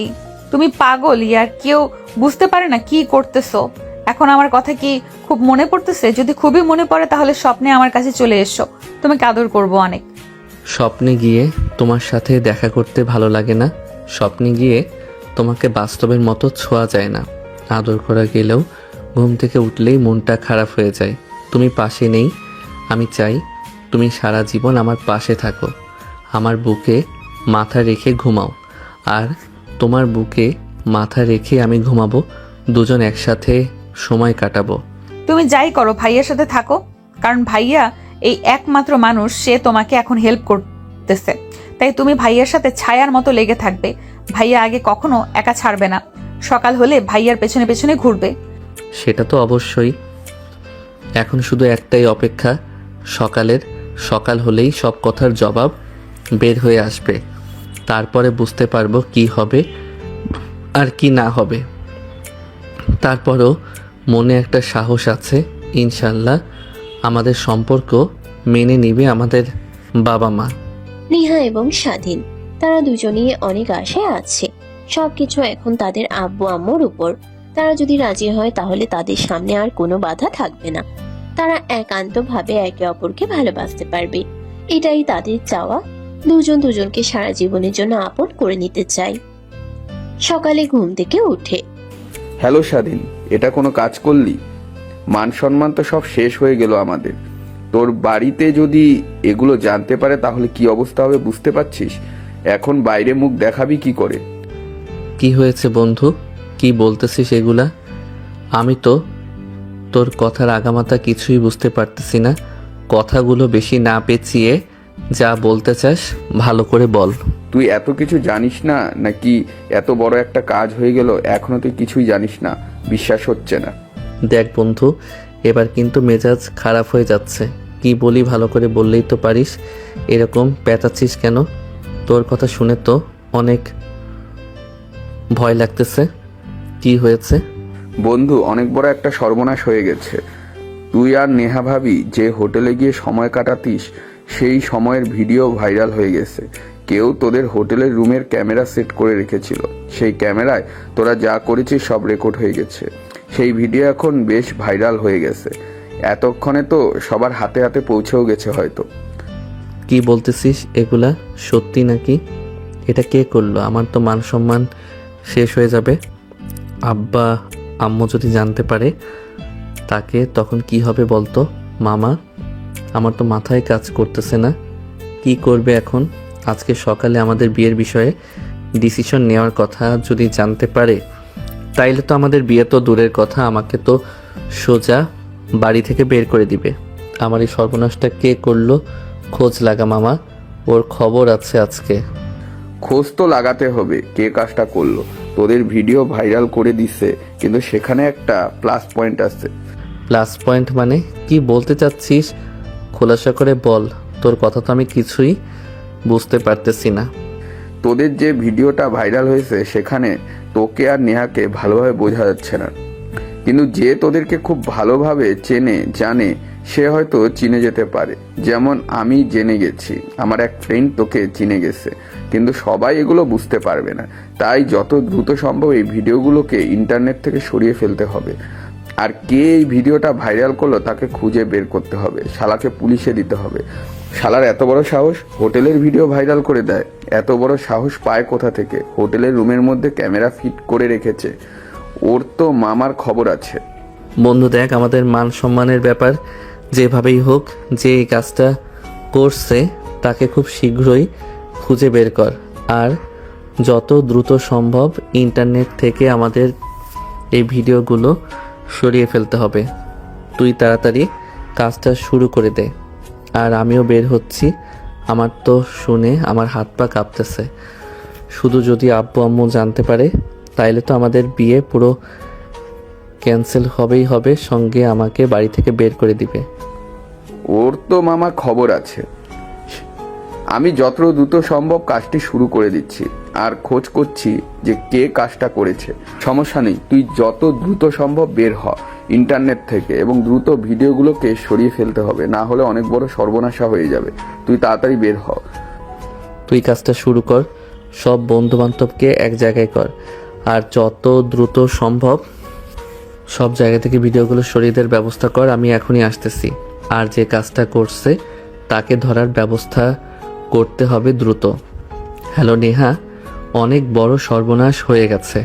তুমি পাগল, ইয়ার কেউ বুঝতে পারে না কি করতেছো। এখন আমার কথা কি খুব মনে পড়তেছে? যদি খুবই মনে পড়ে তাহলে স্বপ্নে আমার কাছে চলে এসো, তোমাকে আদর করবো অনেক। স্বপ্নে গিয়ে তোমার সাথে দেখা করতে ভালো লাগে না? স্বপ্নে গিয়ে তোমাকে বাস্তবের মতো ছোঁয়া যায় না। আদর করা গেলেও ঘুম থেকে উঠলেই মনটা খারাপ হয়ে যায়। তুমি পাশে নেই। আমি চাই তুমি সারা জীবন আমার পাশে থাকো, আমার বুকে মাথা রেখে ঘুমাও। আর তোমার বুকে মাথা রেখে আমি ঘুমাবো, দুজন একসাথে সময় কাটাবো। তুমি যাই করো ভাইয়ার সাথে থাকো, কারণ ভাইয়া এই একমাত্র মানুষ, সে তোমাকে এখন হেল্প করতেছে। তাই তুমি ভাইয়ার সাথে ছায়ার মতো লেগে থাকবে। ভাইয়া আগে কখনো একা ছাড়বে না, সকাল হলে ভাইয়ার পেছনে পেছনে ঘুরবে। সেটা তো অবশ্যই। এখন শুধু একটাই অপেক্ষা, সকাল হলেই সব কথার জবাব বের হয়ে আসবে। তারপরে বুঝতে পারবো কি হবে আর কি না হবে। তারপরও মনে একটা সাহস আছে, ইনশাল্লাহ আমাদের সম্পর্ক মেনে নিবে আমাদের বাবা মা। নেহা এবং স্বাধীন তারা দুজনেই অনেক আশায় আছে। সবকিছু এখন তাদের আব্বু আম্মুর উপর। তারা যদি রাজি হয় তাহলে তাদের সামনে আর কোনো বাধা থাকবে না। তারা একান্তভাবে একে অপরকে ভালোবাসতে পারবে। এটাই তাদের চাওয়া। দুজন দুজনকে সারা জীবনের জন্য আপন করে নিতে চায়। সকালে ঘুম থেকে উঠে হ্যালো স্বাধীন, এটা কোনো কাজ করলি? মান সম্মান তো সব শেষ হয়ে গেল আমাদের। তোর বাড়িতে যদি এগুলো জানতে পারে তাহলে কি অবস্থা হবে বুঝতে পারছিস? এখন বাইরে মুখ দেখাবি কি করে? কি হয়েছে বন্ধু, কি বলতেছিস এগুলা? আমি তো তোর কথার আগামাথা কিছুই বুঝতে পারতেছি না। কথাগুলো বেশি না পেঁচিয়ে যা বলতে চাস ভালো করে বল। তুই এত কিছু জানিস না নাকি? এত বড় একটা কাজ হয়ে গেল এখনো তুই কিছুই জানিস না? বিশ্বাস হচ্ছে না। দেখ বন্ধু, এবার কিন্তু মেজাজ খারাপ হয়ে যাচ্ছে। কি বলি ভালো করে বললেই তো পারিস, এরকম পেঁচাচ্ছিস কেন? তোর কথা শুনে তো অনেক ভয় লাগতেছে। কি হয়েছে? বন্ধু, অনেক বড় একটা সর্বনাশ হয়ে গেছে। তুই আর নেহা ভাবি যে হোটেলে গিয়ে সময় কাটাতিস সেই সময়ের ভিডিও ভাইরাল হয়ে গেছে। কেউ তোদের হোটেলের রুমের ক্যামেরা সেট করে রেখেছিল, সেই ক্যামেরায় তোরা যা করেছিস সব রেকর্ড হয়ে গেছে। সেই ভিডিও এখন বেশ ভাইরাল হয়ে গেছে। এতক্ষণে তো সবার হাতে হাতে পৌঁছেও গেছে হয়তো। কি বলতেছিস এগুলা? সত্যি নাকি? এটা কে করলো? আমার তো মান সম্মান শেষ হয়ে যাবে। আব্বা আম্মু যদি জানতে পারে তাকে তখন কি হবে বলতো? মামা, আমার তো মাথায় কাজ করতেছে না। কি করবে এখন? আজকে সকালে আমাদের বিয়ের বিষয়ে ডিসিশন নেওয়ার কথা যদি জানতে পারে তাইলে তো আমাদের বিয়ে তো দূরের কথা, আমাকে তো সোজা বাড়ি থেকে বের করে দিবে। আমার এই সর্বনাশটা কে করলো? খোঁজ লাগা মামা, ওর খবর আছে আজকে। খোঁজ তো লাগাতে হবে কে কাজটা করলো। তোদের ভিডিও ভাইরাল করে দিচ্ছে, কিন্তু সেখানে একটা প্লাস পয়েন্ট আছে। প্লাস পয়েন্ট মানে কি বলতে চাচ্ছিস? খোলাসা করে বল, তোর কথা তো আমি কিছুই বুঝতে পারতেছি না। তোদের যে ভিডিওটা ভাইরাল হয়েছে সেখানে তোকে আর নেহাকে ভালোভাবে বোঝা যাচ্ছে না, কিন্তু যে তোদেরকে খুব ভালোভাবে চেনে জানে সে হয়তো চিনে যেতে পারে। যেমন আমি জেনে গেছি, আমার এক ফ্রেন্ড তোকে চিনে গেছে, কিন্তু সবাই এগুলো বুঝতে পারবে না। তাই যত দ্রুত সম্ভব এই ভিডিওগুলোকে ইন্টারনেট থেকে সরিয়ে ফেলতে হবে। আর কে এই ভিডিওটা ভাইরাল করলো তাকে খুঁজে বের করতে হবে, শালাকে পুলিশে দিতে হবে। শালার এত বড় সাহস, হোটেলের ভিডিও ভাইরাল করে দেয়। এত বড় সাহস পায় কোথা থেকে? হোটেলের রুমের মধ্যে ক্যামেরা ফিট করে রেখেছে। ওর তো মামার খবর আছে। বন্ধু দেখ, আমাদের মান সম্মানের ব্যাপার, যেভাবেই হোক যে এই কাজটা করছে তাকে খুব শীঘ্রই খুঁজে বের কর। আর যত দ্রুত সম্ভব ইন্টারনেট থেকে আমাদের এই ভিডিওগুলো সরিয়ে ফেলতে হবে। তুই তাড়াতাড়ি কাজটা শুরু করে দে। আর আমিও বের হচ্ছি। আমার তো শুনে আমার হাত পা কাঁপতেছে। শুধু যদি আব্বু আম্মু জানতে পারে তাইলে তো আমাদের বিয়ে পুরো ক্যান্সেল হবেই হবে, সঙ্গে আমাকে বাড়ি থেকে বের করে দিবে। ওর তো মামা খবর আছে। আমি যত দ্রুত সম্ভব কাজটি শুরু করে দিচ্ছি আর খোঁজ করছি যে কে কাজটা করেছে। সমস্যা নেই, তুই যত দ্রুত সম্ভব বের হ ইন্টারনেট থেকে, এবং দ্রুত ভিডিওগুলোকে সরিয়ে ফেলতে হবে, না হলে অনেক বড় সর্বনাশা হয়ে যাবে। তুই তাড়াতাড়ি বের হ। তুই কাজটা শুরু কর, সব বন্ধু বান্ধবকে এক জায়গায় কর, আর যত দ্রুত সম্ভব সব জায়গা থেকে ভিডিওগুলো সরিয়ে দেওয়ার ব্যবস্থা কর। আমি এখনই আসতেছি। আর যে কাজটা করছে তাকে ধরার ব্যবস্থা করতে হবে দ্রুত। হ্যালো নেহা, অনেক বড় সর্বনাশ হয়ে গেছে।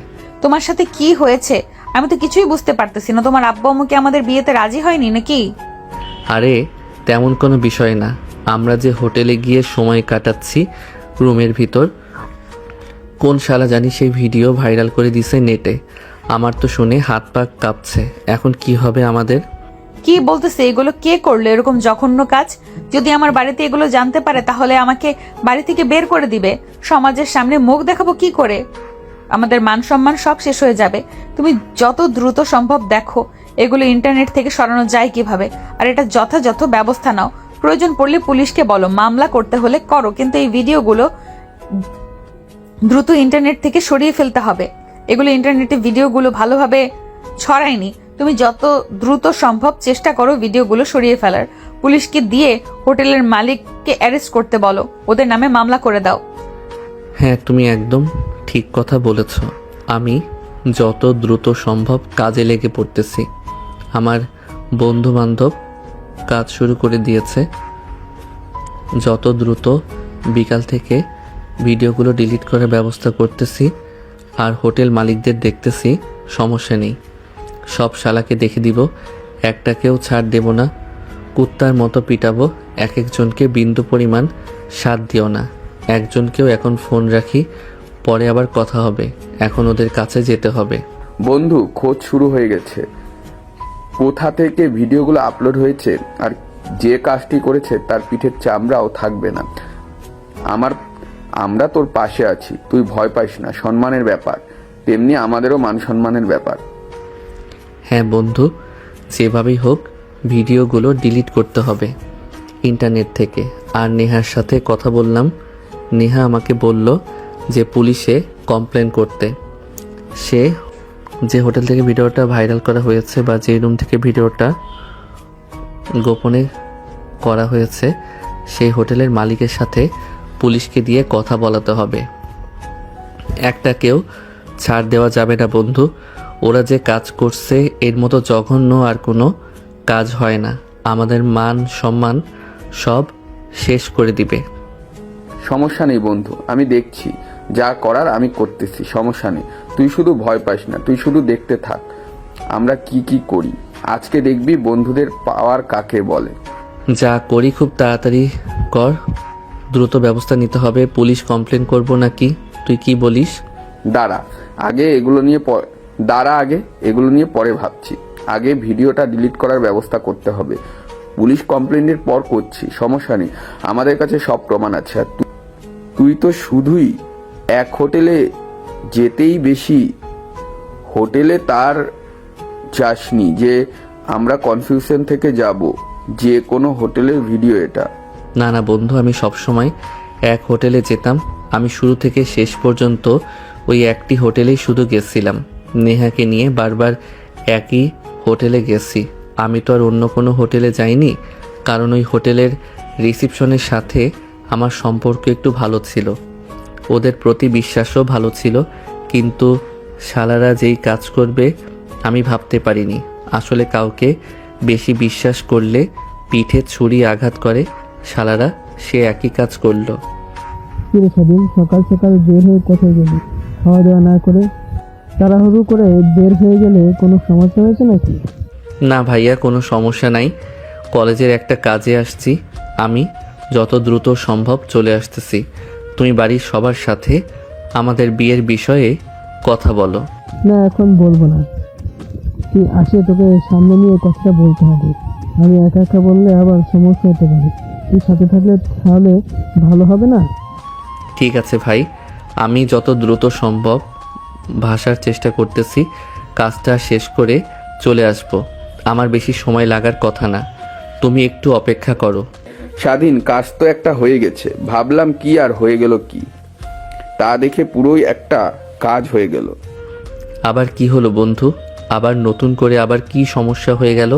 তোমার সাথে কি হয়েছে? আমি তো কিছুই বুঝতে পারতেছি না। তোমার আব্বু আম্মু কি আমাদের বিয়েতে রাজি হয়নি নাকি? আরে তেমন কোনো বিষয় না। আমরা যে হোটেলে গিয়ে সময় কাটাচ্ছি রুমের ভিতর, কোন শালা জানি সেই ভিডিও ভাইরাল করে দিছে নেটে। আমার তো শুনে হাত পা কাঁপছে। এখন কি হবে আমাদের? কি বলতেছে এগুলো? কে করলো এরকম জঘন্য কাজ? যদি আমার বাড়িতে এগুলো জানতে পারে তাহলে আমাকে বাড়ি থেকে বের করে দিবে। সমাজের সামনে মুখ দেখাবো কি করে? আমাদের মান সম্মান সব শেষ হয়ে যাবে। তুমি যত দ্রুত সম্ভব দেখো এগুলো ইন্টারনেট থেকে সরানো যায় কিভাবে, আর এটা যথাযথ ব্যবস্থা নাও। প্রয়োজন পড়লে পুলিশকে বলো, মামলা করতে হলে করো, কিন্তু এই ভিডিওগুলো দ্রুত ইন্টারনেট থেকে সরিয়ে ফেলতে হবে। এগুলো ইন্টারনেটে ভিডিওগুলো ভালোভাবে ছড়ায়নি। তুমি যত দ্রুত সম্ভব চেষ্টা করো ভিডিওগুলো সরিয়ে ফেলার। পুলিশকে দিয়ে হোটেলের মালিককে অ্যারেস্ট করতে বলো, ওদের নামে মামলা করে দাও। হ্যাঁ, তুমি একদম ঠিক কথা বলেছ। আমি যত দ্রুত সম্ভব কাজে লেগে পড়তেছি। আমার বন্ধু বান্ধব কাজ শুরু করে দিয়েছে। যত দ্রুত বিকাল থেকে ভিডিওগুলো ডিলিট করার ব্যবস্থা করতেছি। আর হোটেল মালিকদের দেখতেছি, সমস্যা নেই। সব শালাকে দেখে দিব, একটাকেও ছাড় দেব না। কুত্তার মতো পিটাবো এক একজনকে, বিন্দু পরিমাণ সাথ দিও না। একজনকেও এখন ফোন রাখি, পরে আবার কথা হবে। এখন ওদের কাছে যেতে হবে। বন্ধু, খোঁজ শুরু হয়ে গেছে। কোথা থেকে ভিডিওগুলো আপলোড হয়েছে আর যে কাজটি করেছে তার পিঠের চামড়াও থাকবে না। আমরা তোর পাশে আছি, তুই ভয় পাইস না। সম্মানের ব্যাপার, তেমনি আমাদেরও মান সম্মানের ব্যাপার। হ্যাঁ বন্ধু, যেভাবেই হোক ভিডিওগুলো ডিলিট করতে হবে ইন্টারনেট থেকে। আর নেহার সাথে কথা বললাম। নেহা আমাকে বলল যে পুলিশে কমপ্লেন করতে। সে যে হোটেল থেকে ভিডিওটা ভাইরাল করা হয়েছে বা যে রুম থেকে ভিডিওটা গোপনে করা হয়েছে সেই হোটেলের মালিকের সাথে পুলিশকে দিয়ে কথা বলাতে হবে। একটাকেও ছাড় দেওয়া যাবে না বন্ধু। ওরা যে কাজ করছে এর মতো জঘন্য আর কোনো কাজ হয় না। আমাদের মান সম্মান সব শেষ করে দিবে। সমস্যা নেই বন্ধু, আমি দেখছি, যা করার আমি করতেছি। সমস্যা নেই, তুই শুধু ভয় পাস না, তুই শুধু দেখতে থাক আমরা কি কি করি। আজকে দেখবি বন্ধুদের পাওয়ার কাকে বলে। যা করি খুব তাড়াতাড়ি কর, দ্রুত ব্যবস্থা নিতে হবে। পুলিশ কমপ্লেন করব নাকি, তুই কি বলিস? আগে এগুলো নিয়ে পরে ভাবছি। আগে ভিডিওটা ডিলিট করার ব্যবস্থা করতে হবে। পুলিশ কমপ্লেনের পর করছি, সমস্যা নেই। আমাদের কাছে সব প্রমাণ আছে। আর তুই তো শুধুই এক হোটেলে যেতেই বেশি হোটেলে তার যাসনি যে আমরা কনফিউশন থেকে যাব যে কোনো হোটেলের ভিডিও এটা। না না বন্ধু, আমি সবসময় এক হোটেলে যেতাম। আমি শুরু থেকে শেষ পর্যন্ত ওই একটি হোটেলেই শুধু গেছিলাম। নেহাকে নিয়ে বারবার একই হোটেলে গেছি। আমি তো আর অন্য কোনো হোটেলে যাইনি, কারণ ওই হোটেলের রিসিপশনের সাথে আমার সম্পর্ক একটু ভালো ছিল, ওদের প্রতি বিশ্বাসও ভালো ছিল। কিন্তু শালারা যেই কাজ করবে আমি ভাবতে পারিনি। আসলে কাউকে বেশি বিশ্বাস করলে পিঠে ছুরি আঘাত করে, শালারা সে একই কাজ করলো। কিরে স্বাধীন, সকাল সকাল বের হয়ে কোথায় গেলি? খাওয়া দাওয়া না করে তাড়াহুড়ো করে বের হয়ে গেলে কোনো সমস্যা হয়েছে নাকি? না ভাইয়া, কোনো সমস্যা নাই। কলেজের একটা কাজে আসছি। আমি যত দ্রুত সম্ভব চলে আসতেছি। তুমি বাড়ির সবার সাথে আমাদের বিয়ের বিষয়ে কথা বলো। না, এখন বলবো না। তুই আসে তোকে সামনে নিয়ে কথাটা বলতে হবে। আমি একা একা বললে আবার সমস্যা হতে পারে। তুই সাথে থাকলে তাহলে ভালো হবে না? ঠিক আছে ভাই, আমি যত দ্রুত সম্ভব ভাষার চেষ্টা করতেছি। কাজটা শেষ করে চলে আসব। আমার বেশি সময় লাগার কথা না, তুমি একটু অপেক্ষা করো। স্বাধীন, কাজ তো একটা হয়ে গেছে, ভাবলাম কি আর হয়ে গেল কি, তা দেখে পুরোই একটা কাজ হয়ে গেল। আবার কি হলো বন্ধু? আবার নতুন করে আবার কি সমস্যা হয়ে গেল?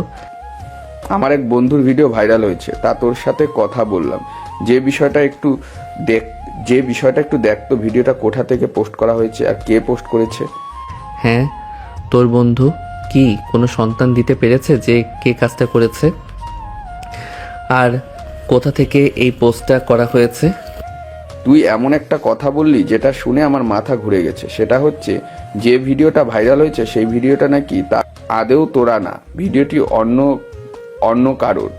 আমার এক বন্ধুর ভিডিও ভাইরাল হয়েছে, তা তোর সাথে কথা বললাম। যে বিষয়টা একটু দেখ তো, ভিডিওটা কোথা থেকে পোস্ট করা হয়েছে আর কে পোস্ট করেছে। হ্যাঁ, তোর বন্ধু কি কোনো সন্তান দিতে পেরেছে যে কে কাজটা করেছে? আর কোথা থেকে এই পোস্টটা করা হয়েছে? তুই এমন একটা কথা বললি যেটা শুনে আমার মাথা ঘুরে গেছে। সেটা হচ্ছে, যে ভিডিওটা ভাইরাল হয়েছে সেই ভিডিওটা নাকি তা আদেও তোরা না, ভিডিওটি অন্য কারোর।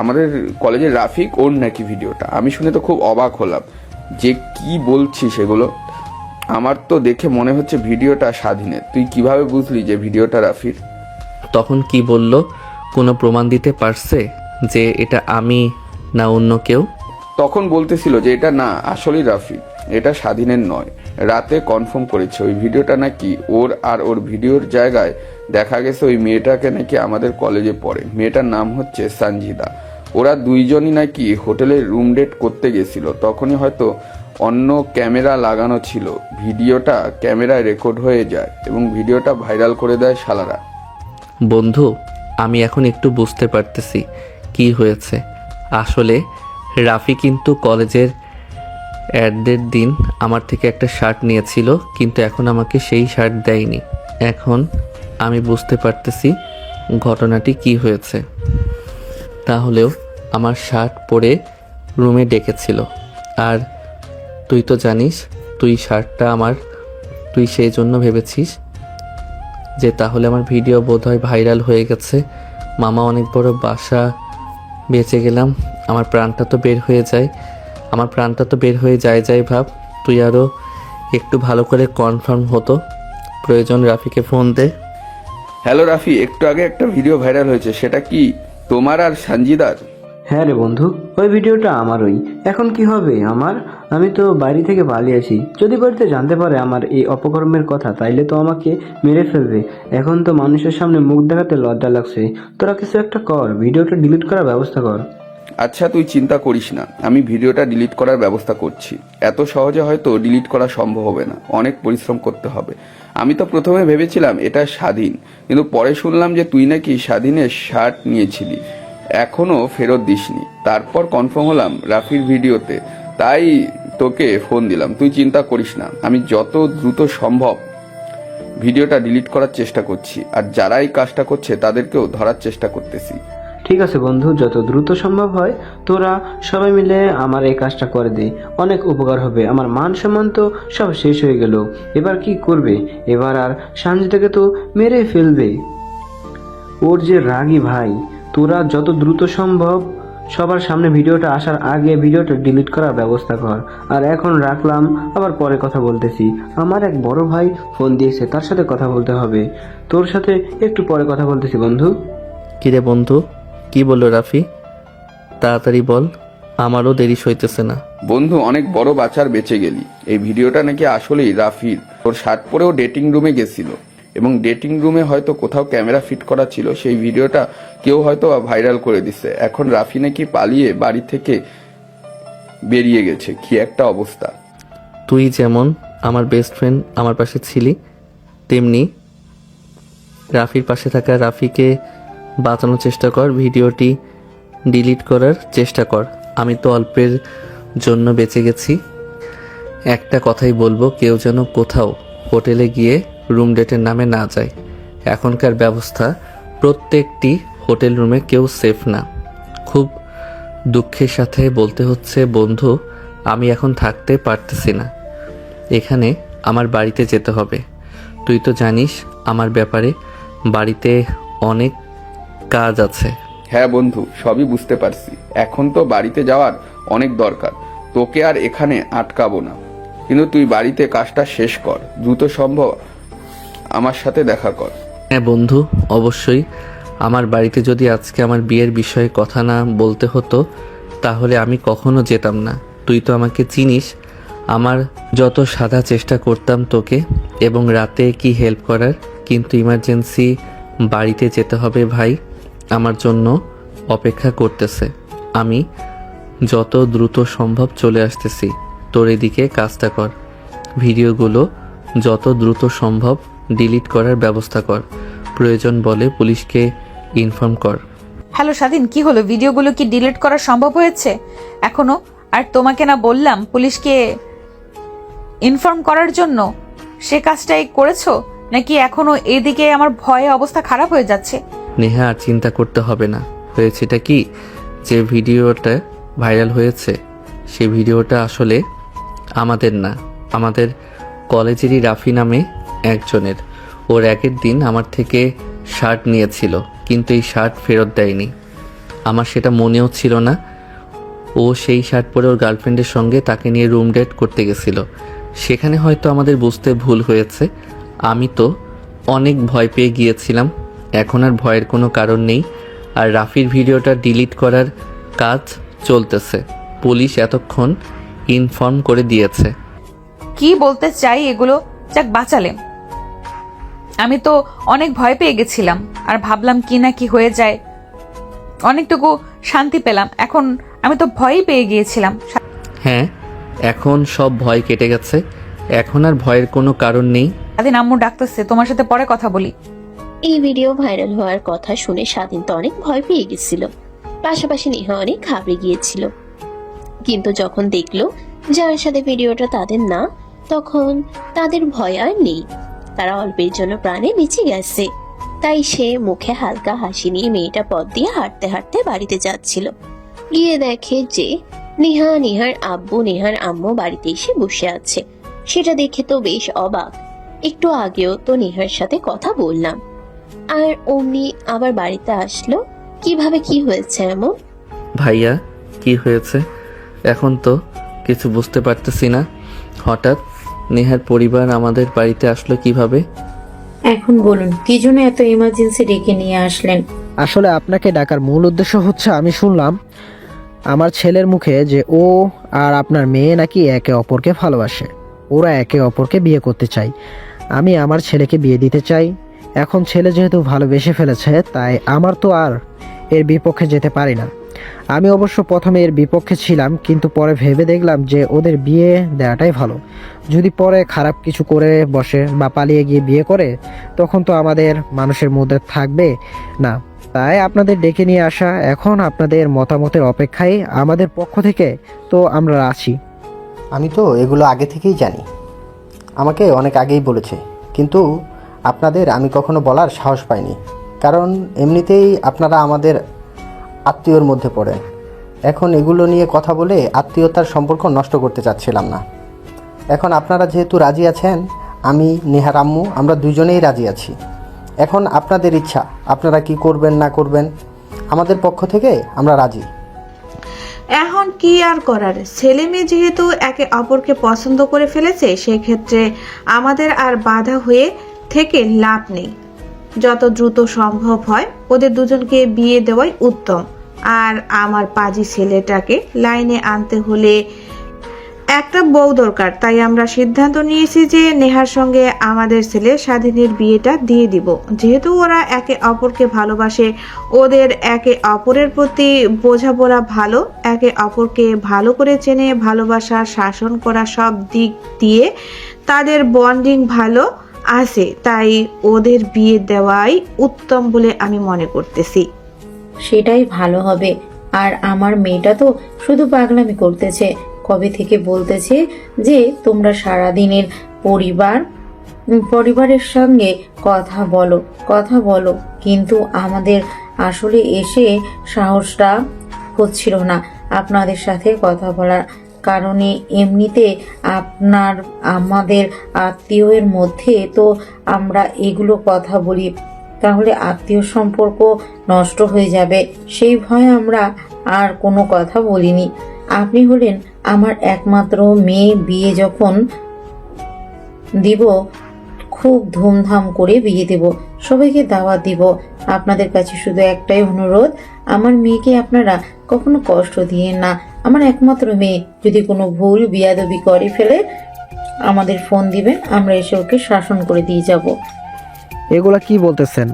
আমাদের কলেজের রাফিক ওর নাকি ভিডিওটা। আমি শুনে তো খুব অবাক হলাম যে কি বলছি সেগুলো। আমার তো দেখে মনে হচ্ছে ভিডিওটা স্বাধীনের। তুই কিভাবে বুঝলি যে ভিডিওটা রাফির? তখন কি বলল? কোনো প্রমাণ দিতে পারছে যে এটা আমি না অন্য কেউ? তখন বলতেছিল যে এটা না, আসলেই রাফি, এটা স্বাধীনের নয়। রাতে কনফার্ম করেছে ওই ভিডিওটা নাকি ওর। আর ওর ভিডিওর জায়গায় দেখা গেছে ওই মেয়েটাকে নাকি আমাদের কলেজে পড়ে। মেয়েটার নাম হচ্ছে সঞ্জিদা। ওরা দুইজনই নাকি হোটেলে রুম ডেট করতে গেছিল। তখনই হয়তো অন্য ক্যামেরা লাগানো ছিল, ভিডিওটা ক্যামেরায় রেকর্ড হয়ে যায় এবং ভিডিওটা ভাইরাল করে দেয় শালারা। বন্ধু, আমি এখন একটু বুঝতে পারতেছি কি হয়েছে। আসলে রাফি কিন্তু কলেজের অ্যাডের দিন আমার থেকে একটা শার্ট নিয়েছিল, কিন্তু এখন আমাকে সেই শার্ট দেয়নি। এখন আমি বুঝতে পারতেছি ঘটনাটি কি হয়েছে। তাহলেও আমার শার্ট পরে রুমে ডেকেছিল। আর তুই তো জানিস তুই শার্টটা আমার, তুই সেই জন্য ভেবেছিস যে তাহলে আমার ভিডিও বোধহয় ভাইরাল হয়ে গেছে, মামা অনেক বড় বাসা বেঁচে গেলাম, আমার প্রাণটা তো বের হয়ে যায় ভাব। তুই আরও একটু ভালো করে কনফার্ম হতো, প্রয়োজন রাফিকে ফোন দে। হ্যালো রাফি, একটু আগে একটা ভিডিও ভাইরাল হয়েছে, সেটা কি তোমার আর সঞ্জিদার? হ্যাঁ রে বন্ধু, ওই ভিডিওটা আমারই। এখন কি হবে আমার? আমি তো বাড়ি থেকে পালিয়েছি। যদি বাড়িতে জানতে পারে আমার এই অপকর্মের কথা, তাইলে তো আমাকে মেরে ফেলবে। এখন তো মানুষের সামনে মুখ দেখাতে লজ্জা লাগছে। তোরা কিছু একটা কর, ভিডিওটা ডিলিট করার ব্যবস্থা কর। আচ্ছা, তুই চিন্তা করিস না, আমি ভিডিওটা ডিলিট করার ব্যবস্থা করছি। এত সহজে হয়তো ডিলিট করা সম্ভব হবে না, অনেক পরিশ্রম করতে হবে। আমি তো প্রথমে ভেবেছিলাম এটা স্বাধীন, কিন্তু পরে শুনলাম যে তুই নাকি স্বাধীনের শার্ট নিয়েছিলি, এখনো ফেরত দিসনি। তারপর কনফার্ম হলাম রাফির ভিডিওতে, তাই তোকে ফোন দিলাম। তুই চিন্তা করিস না, আমি যত দ্রুত সম্ভব ভিডিওটা ডিলিট করার চেষ্টা করছি, আর যারা এই কাজটা করছে তাদেরকেও ধরার চেষ্টা করতেছি। ঠিক আছে বন্ধু, যত দ্রুত সম্ভব হয় তোরা সবাই মিলে আমার এই কাজটা করে দে, অনেক উপকার হবে। আমার মান সম্মান তো সব শেষ হয়ে গেল, এবার কি করবে? এবার আর সঞ্জিতাকে তো মেরে ফেলবে। ওর যে রাগী ভাই। তোরা যত দ্রুত সম্ভব সবার সামনে ভিডিওটা আসার আগে ভিডিওটা ডিলিট করার ব্যবস্থা কর। আর এখন রাখলাম, আবার পরে কথা বলতেছি। আমার এক বড় ভাই ফোন দিয়েছে, তার সাথে কথা বলতে হবে। তোর সাথে একটু পরে কথা বলতেছি বন্ধু। কিরে বন্ধু, কি বললো রাফি? তাড়াতাড়ি বল, আমারও দেরি সইতেছে না। বন্ধু, অনেক বড় বাঁচার বেঁচে গেলি। এই ভিডিওটা নাকি আসলেই রাফির। ওর শার্ট পরেও ডেটিং রুমে গেছিল এবং ডেটিং রুমে হয়তো কোথাও ক্যামেরা ফিট করা ছিল, সেই ভিডিওটা কেউ হয়তো ভাইরাল করে দিচ্ছে। এখন রাফি নাকি পালিয়ে বাড়ি থেকে বেরিয়ে গেছে। কি একটা অবস্থা! তুই যেমন আমার বেস্ট ফ্রেন্ড আমার পাশে ছিলি, তেমনি রাফির পাশে থাকা রাফিকে বাঁচানোর চেষ্টা কর, ভিডিওটি ডিলিট করার চেষ্টা কর। আমি তো অল্পের জন্য বেঁচে গেছি। একটা কথাই বলবো, কেউ যেন কোথাও হোটেলে গিয়ে রুম ডেটের নামে না যায়। এখনকার ব্যবস্থা প্রত্যেকটি হোটেল রুমে কেউ সেফ না। খুব দুঃখের সাথে বলতে হচ্ছে বন্ধু, আমি এখন থাকতে পারতেছি না। এখানে আমার বাড়িতে যেতে হবে। তুই তো জানিস আমার ব্যাপারে, বাড়িতে অনেক কাজ আছে। হ্যাঁ বন্ধু, সবই বুঝতে পারছি। এখন তো বাড়িতে যাওয়ার অনেক দরকার, তোকে আর এখানে আটকাবো না। কিন্তু তুই বাড়িতে কাজটা শেষ কর, দ্রুত সম্ভব আমার সাথে দেখা কর। হ্যাঁ বন্ধু, অবশ্যই। আমার বাড়িতে যদি আজকে আমার বিয়ের বিষয়ে কথা না বলতে হতো তাহলে আমি কখনো যেতাম না। তুই তো আমাকে চিনিস, আমার যত সাদা চেষ্টা করতাম তোকে এবং রাতে কি হেল্প করার, কিন্তু ইমার্জেন্সি বাড়িতে যেতে হবে ভাই, আমার জন্য অপেক্ষা করতেছে। আমি যত দ্রুত সম্ভব চলে আসতেছি। তোর এদিকে কাজটা কর, ভিডিওগুলো যত দ্রুত সম্ভব ডিলিট করার ব্যবস্থা কর, প্রয়োজন বলে পুলিশকে ইনফর্ম কর। হ্যালো স্বাধীন, কি হলো? ভিডিওগুলো কি ডিলিট করা সম্ভব হয়েছে এখনো? আর তোমাকে না বললাম পুলিশকে ইনফর্ম করার জন্য? সে কাজটাই করেছো নাকি এখনো? এদিকে আমার ভয়ে অবস্থা খারাপ হয়ে যাচ্ছে। নেহা, আর চিন্তা করতে হবে না। হয়েছেটা কি, যে ভিডিওটা ভাইরাল হয়েছে সে ভিডিওটা আসলে আমাদের না, আমাদের কলেজেরই রাফি নামে একজনের। ওর আগের দিন আমার থেকে শার্ট নিয়েছিল, কিন্তু এই শার্ট ফেরত দেয়নি। আমার সেটা মনেও ছিল না। ও সেই শার্ট পরে ওর গার্লফ্রেন্ডের সঙ্গে তাকে নিয়ে রুম ডেট করতে গেছিল। সেখানে হয়তো আমাদের বুঝতে ভুল হয়েছে। আমি তো অনেক ভয় পেয়ে গিয়েছিলাম, এখন আর ভয়ের কোনো কারণ নেই। আর রাফির ভিডিওটা ডিলিট করার কাজ চলতেছে, পুলিশ এতক্ষণ ইনফর্ম করে দিয়েছে। কি বলতে চাই এগুলো? যাক বাঁচালে। আমি তো অনেক ভয় পেয়ে গেছিলাম আর ভাবলাম কি না কি হয়ে যায়। অনেকটুকু শান্তি পেলাম, এখন আমি তো ভয়ই পেয়ে গিয়েছিলাম। হ্যাঁ, এখন সব ভয় কেটে গেছে, এখন আর ভয়ের কোনো কারণ নেই। স্বাধীন, আম্মু ডাকতেছে, তোমার সাথে পরে কথা বলি। এই ভিডিও ভাইরাল হওয়ার কথা শুনে স্বাধীন তো অনেক ভয় পেয়ে গেছিল, পাশাপাশি নেহা অনেক ঘাবড়ে গিয়েছিল। কিন্তু যখন দেখলো যার সাথে ভিডিওটা তাদের না, তখন তাদের ভয় আর নেই। তারা অল্পের জন্য প্রাণে বেঁচে গেছে। তাই সে মুখে হালকা হাসি নিয়ে মেয়েটা পথ দিয়ে হাঁটতে হাঁটতে বাড়িতে যাচ্ছিল। গিয়ে দেখে যে নেহা, নেহার আব্বু, নেহার আম্মু বাড়িতে এসে বসে আছে। সেটা দেখে তো বেশ অবাক। একটু আগেও তো নেহার সাথে কথা বললাম, আর অমনি আবার বাড়িতে আসলো। কিভাবে, কি হয়েছে এমন? ভাইয়া, কি হয়েছে? এখন তো কিছু বুঝতে পারতেছি না। হঠাৎ নেহার পরিবার আমাদের বাড়িতে আসলো কিভাবে? এখন বলুন, কি জন্য এত ইমার্জেন্সি ডেকে নিয়ে আসলেন? আসলে আপনাকে ডাকার মূল উদ্দেশ্য হচ্ছে, আমি শুনলাম আমার ছেলের মুখে যে ও আর আপনার মেয়ে নাকি একে অপরকে ভালোবাসে, ওরা একে অপরকে বিয়ে করতে চায়। আমি আমার ছেলেকে বিয়ে দিতে চাই। এখন ছেলে যেহেতু ভালোবেসে ফেলেছে, তাই আমার তো আর এর বিপক্ষে যেতে পারি না। আমি অবশ্য প্রথমে এর বিপক্ষে ছিলাম, কিন্তু পরে ভেবে দেখলাম যে ওদের বিয়ে দেওয়াটাই ভালো। যদি পরে খারাপ কিছু করে বসে বা পালিয়ে গিয়ে বিয়ে করে, তখন তো আমাদের মানুষের মধ্যে থাকবে না। তাই আপনাদের ডেকে নিয়ে আসা। এখন আপনাদের মতামতের অপেক্ষায় আমাদের পক্ষ থেকে তো আমরা আছি। আমি তো এগুলো আগে থেকেই জানি, আমাকে অনেক আগেই বলেছে, কিন্তু আপনাদের আমি কখনো বলার সাহস পাইনি, কারণ এমনিতেই আপনারা আমাদের আত্মীয়র মধ্যে পড়েন। এখন এগুলো নিয়ে কথা বলে আত্মীয়তার সম্পর্ক নষ্ট করতে চাচ্ছিলাম না। এখন আপনারা যেহেতু রাজি আছেন, আমি, নেহার আম্মু, আমরা দুজনেই রাজি আছি। এখন আপনাদের ইচ্ছা, আপনারা কি করবেন না করবেন, আমাদের পক্ষ থেকে আমরা রাজি। এখন কি আর করার, ছেলে মেয়ে যেহেতু একে অপরকে পছন্দ করে ফেলেছে, সেক্ষেত্রে আমাদের আর বাধা হয়ে থেকে লাভ নেই। যত দ্রুত সম্ভব হয় ওদের দুজনকে বিয়ে দেওয়াই উত্তম। আর আমার পাজি ছেলেটাকে লাইনে আনতে হলে একটা বউ দরকার। তাই আমরা সিদ্ধান্ত নিয়েছি যে নেহার সঙ্গে আমাদের ছেলে স্বাধীনের বিয়েটা দিয়ে দিব। যেহেতু ওরা একে অপরকে ভালোবাসে, ওদের একে অপরের প্রতি বোঝাপড়া ভালো, একে অপরকে ভালো করে চেনে, ভালোবাসা, শাসন করা সব দিক দিয়ে তাদের বন্ডিং ভালো আছে। তাই ওদের বিয়ে দেওয়াই উত্তম বলে আমি মনে করতেছি। সেটাই ভালো হবে। আর আমার মেয়েটা তো শুধু পাগলামি করতেছে, কবে থেকে বলতেছে যে তোমরা সারাদিনের পরিবারের সঙ্গে কথা বলো, কিন্তু আমাদের আসলে এসে সাহসটা হচ্ছিল না। আপনাদের সাথে কথা বলার কারণে। এমনিতে আপনার আমাদের আত্মীয়ের মধ্যে তো আমরা এগুলো কথা বলি, তাহলে আত্মীয় সম্পর্ক নষ্ট হয়ে যাবে, সেই ভয়ে আমরা আর কোনো কথা বলিনি। আপনি হলেন আমার একমাত্র মেয়ে, বিয়ে যখন দিব খুব ধুমধাম করে বিয়ে দেব, সবাইকে দাওয়াত দিব। আপনাদের কাছে শুধু একটাই অনুরোধ, আমার মেয়েকে আপনারা কখনো কষ্ট দিয়েন না। আমার একমাত্র মেয়ে, যদি কোনো ভুল বিয়াদবি করে ফেলে আমাদের ফোন দিবেন, আমরা এসে ওকে শাসন করে দিয়ে যাব। এগুলা কি বলতেছেন?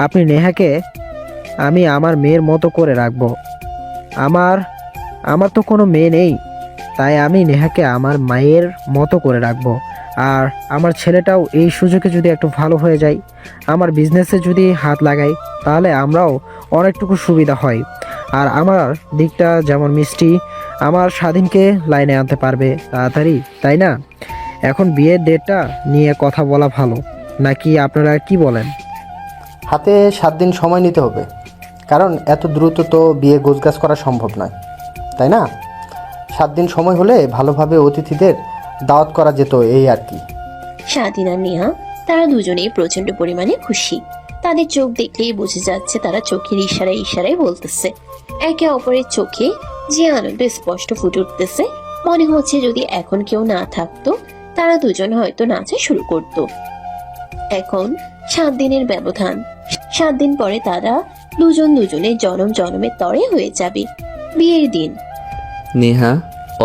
আপনি নেহাকে আমি আমার মেয়ের মতো করে রাখবো। আমার আমার তো কোনো মেয়ে নেই, তাই আমি নেহাকে আমার মায়ের মতো করে রাখবো। আর আমার ছেলেটাও এই সুযোগে যদি একটু ভালো হয়ে যায়, আমার বিজনেসে যদি হাত লাগাই, তাহলে আমরাও অনেকটুকু সুবিধা হয়। আর আমার দিকটা যেমন মিষ্টি, আমার স্বাধীনকে লাইনে আনতে পারবে তাড়াতাড়ি, তাই না? এখন বিয়ের ডেটটা নিয়ে কথা বলা ভালো, নাকি আপনারা কি বলেন? হাতে 7 দিন সময় নিতে হবে, কারণ এত দ্রুত তো বিয়ে গোছগাছ করা সম্ভব নয়, তাই না? 7 দিন সময় হলে ভালোভাবে অতিথিদের দাওয়াত করা যেত, এই আর কি। স্বাধীন আর নেহা তারা দুজনেই প্রচন্ড পরিমাণে খুশি। তাদের চোখ দেখলেই বোঝা যাচ্ছে তারা চোখের ইশারায় ইশারায় বলতেছে। একে অপরের চোখে যে আনন্দ স্পষ্ট ফুটে উঠতেছে, মনে হচ্ছে যদি এখন কেউ না থাকতো তারা দুজন হয়তো নাচা শুরু করত। এখন 7 দিনের ব্যবধান, 7 দিন পরে তারা দুজনের জনম জনমের তরে হয়ে যাবে। বিয়ের দিন। নেহা,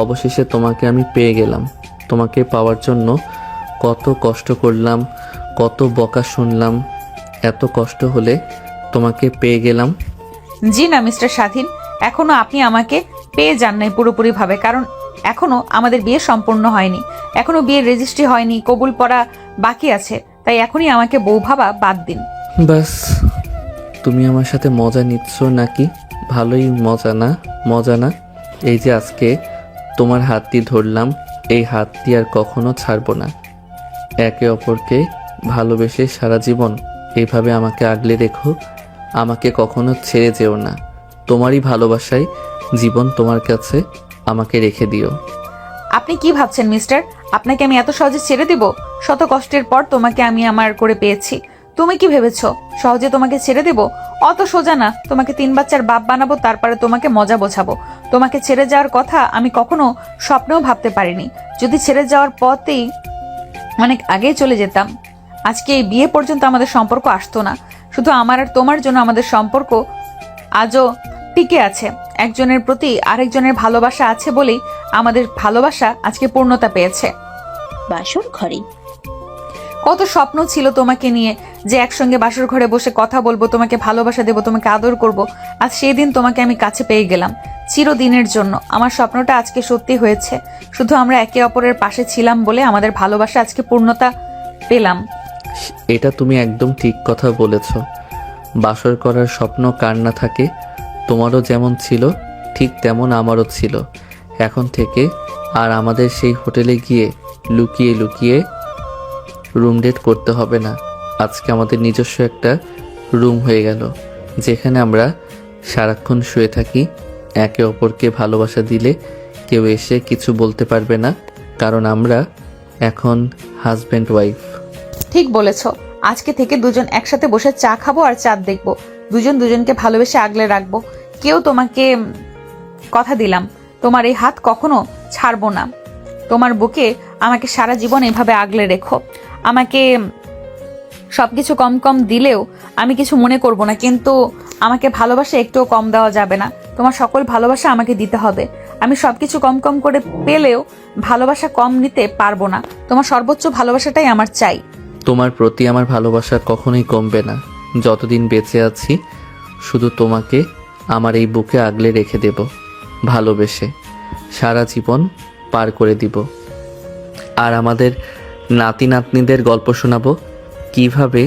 অবশেষে তোমাকে আমি পেয়ে গেলাম। তোমাকে পাওয়ার জন্য কত কষ্ট করলাম, কত বকা শুনলাম। এত কষ্ট হলে তোমাকে পেয়ে গেলাম। জি না মিস্টার স্বাধীন, এখনো আপনি আমাকে পেয়ে যান নাই পুরোপুরিভাবে, কারণ এখনো আমাদের বিয়ে সম্পূর্ণ হয়নি, এখনো বিয়ের রেজিস্ট্রি হয়নি, কবুল পড়া বাকি আছে। তাই এখনই আমাকে বউ ভাবা বাদ দিন। বাস, তুমি আমার সাথে মজা নিচ্ছ নাকি? ভালোই মজা না? মজা না? এই যে আজকে তোমার হাত দিয়ে ধরলাম, এই হাত দিয়ে আর কখনো ছাড়বো না। একে অপরকে ভালোবেসে সারা জীবন এইভাবে আমাকে আগলে রেখো, আমাকে কখনো ছেড়ে যেও না। তোমারই ভালোবাসায় জীবন তোমার কাছে আমাকে রেখে দিও। আপনি কি ভাবছেন মিস্টার, আপনাকে আমি এত সহজে ছেড়ে দিব? শত কষ্টের পর তোমাকে আমি আমার করে পেয়েছি। তুমি কি ভেবেছো সহজে তোমাকে ছেড়ে দেব? অত সোজা না। তোমাকে 3 বাচ্চার বাপ বানাবো, তারপরে তোমাকে মজা বোঝাবো। তোমাকে ছেড়ে যাওয়ার কথা আমি কখনো স্বপ্নেও ভাবতে পারিনি। যদি ছেড়ে যাওয়ার পথেই অনেক আগেই চলে যেতাম, আজকে এই বিয়ে পর্যন্ত আমাদের সম্পর্ক আসতো না। শুধু আমার আর তোমার জন্য আমাদের সম্পর্ক আজও টিকে আছে। একজনের প্রতি আরেকজনের ভালোবাসা আছে বলেই আমাদের ভালোবাসা আজকে পূর্ণতা পেয়েছে। বাসর ঘরে। কত স্বপ্ন ছিল তোমাকে নিয়ে, যে একসঙ্গে বাসর ঘরে বসে কথা বলবো, তোমাকে ভালোবাসা দেবো, তোমাকে আদর করব। আজ সেই দিন তোমাকে আমি কাছে পেয়ে গেলাম চিরদিনের জন্য। আমার স্বপ্নটা আজকে সত্যি হয়েছে। শুধু আমরা একে অপরের পাশে ছিলাম বলে আমাদের ভালোবাসা আজকে পূর্ণতা পেলাম। এটা তুমি একদম ঠিক কথা বলেছ। বাসর করার স্বপ্ন কার না থাকে? তোমারও যেমন ছিল ঠিক তেমন আমারও ছিল। এখন থেকে আর আমাদের সেই হোটেলে গিয়ে লুকিয়ে লুকিয়ে রুম ডেট করতে হবে না। আজকে আমাদের নিজস্ব একটা রুম হয়ে গেল, যেখানে আমরা সারাক্ষণ শুয়ে থাকি। একে অপরকে ভালোবাসা দিলে কেউ এসে কিছু বলতে পারবে না, কারণ আমরা এখন হাজব্যান্ড ওয়াইফ। ঠিক বলেছ। আজকে থেকে দুজন একসাথে বসে চা খাবো আর চাঁদ দেখবো। দুজন দুজনকে ভালোবেসে আগলে রাখবো। কেউ তোমাকে কথা দিলাম, তোমার এই হাত কখনো ছাড়বো না। তোমার বুকে আমাকে সারা জীবন এভাবে আগলে রেখো। আমাকে সবকিছু কম কম দিলেও আমি কিছু মনে করব না, কিন্তু আমাকে ভালোবাসা একটুও কম দেওয়া যাবে না। তোমার সকল ভালোবাসা আমাকে দিতে হবে। আমি সবকিছু কম কম করে পেলেও ভালোবাসা কম নিতে পারবো না। তোমার সর্বোচ্চ ভালোবাসাটাই আমার চাই। তোমার প্রতি আমার ভালোবাসা কখনোই কমবে না। যতদিন বেঁচে আছি শুধু তোমাকে আমার এই বুকে আগলে রেখে দেব, ভালোবেসে সারা জীবন পার করে দিব। আর আমাদের নাতি নাতনিদের গল্প শোনাবো কিভাবে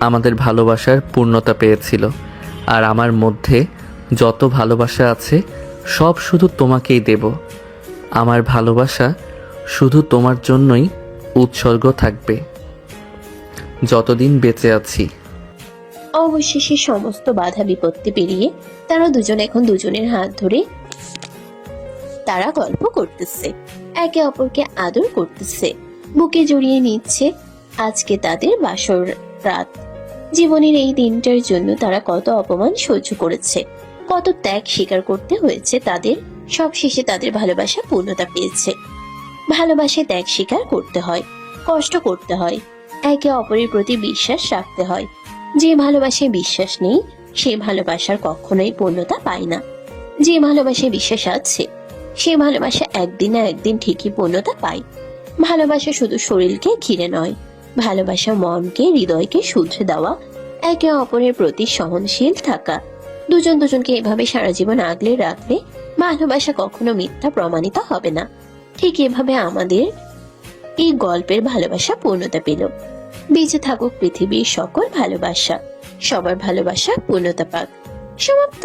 আমাদের ভালোবাসার পূর্ণতা পেয়েছিল। আর আমার মধ্যে যত ভালোবাসা আছে সব শুধু তোমাকেই দেব। আমার ভালোবাসা শুধু তোমার জন্যই উৎসর্গ থাকবে যতদিন বেঁচে আছি। অবশেষে সমস্ত বাধা বিপত্তি পেরিয়ে তারা দুজন এখন দুজনের হাত ধরে তারা গল্প করতেছে, একে অপরকে আদর করতেছে, বুকে জড়িয়ে নিচ্ছে। আজকে তাদের বাসর রাত। জীবনের এই দিনটার জন্য তারা কত অপমান সহ্য করেছে, কত ত্যাগ স্বীকার করতে হয়েছে তাদের। সবশেষে তাদের ভালোবাসা পূর্ণতা পেয়েছে। ভালোবাসায় ত্যাগ স্বীকার করতে হয়, কষ্ট করতে হয়, একে অপরের প্রতি বিশ্বাস রাখতে হয়। যে ভালোবাসায় বিশ্বাস নেই সে ভালোবাসার কখনোই পূর্ণতা পায় না। যে ভালোবাসায় বিশ্বাস আছে সে ভালোবাসা একদিন না একদিন ঠিকই পূর্ণতা পায়। ভালোবাসা শুধু শরীরকে ঘিরে নয়, ভালোবাসা মনকে, হৃদয়কে শুধরে দেওয়া, একে অপরের প্রতি সহনশীল থাকা। দুজন দুজনকে এভাবে সারা জীবন আগলে রাখলে ভালোবাসা কখনো মিথ্যা প্রমাণিত হবে না। ঠিক এভাবে আমাদের এই গল্পের ভালোবাসা পূর্ণতা পেল। বেঁচে থাকুক পৃথিবীর সকল ভালোবাসা, সবার ভালোবাসা পূর্ণতা পাক। সমাপ্ত।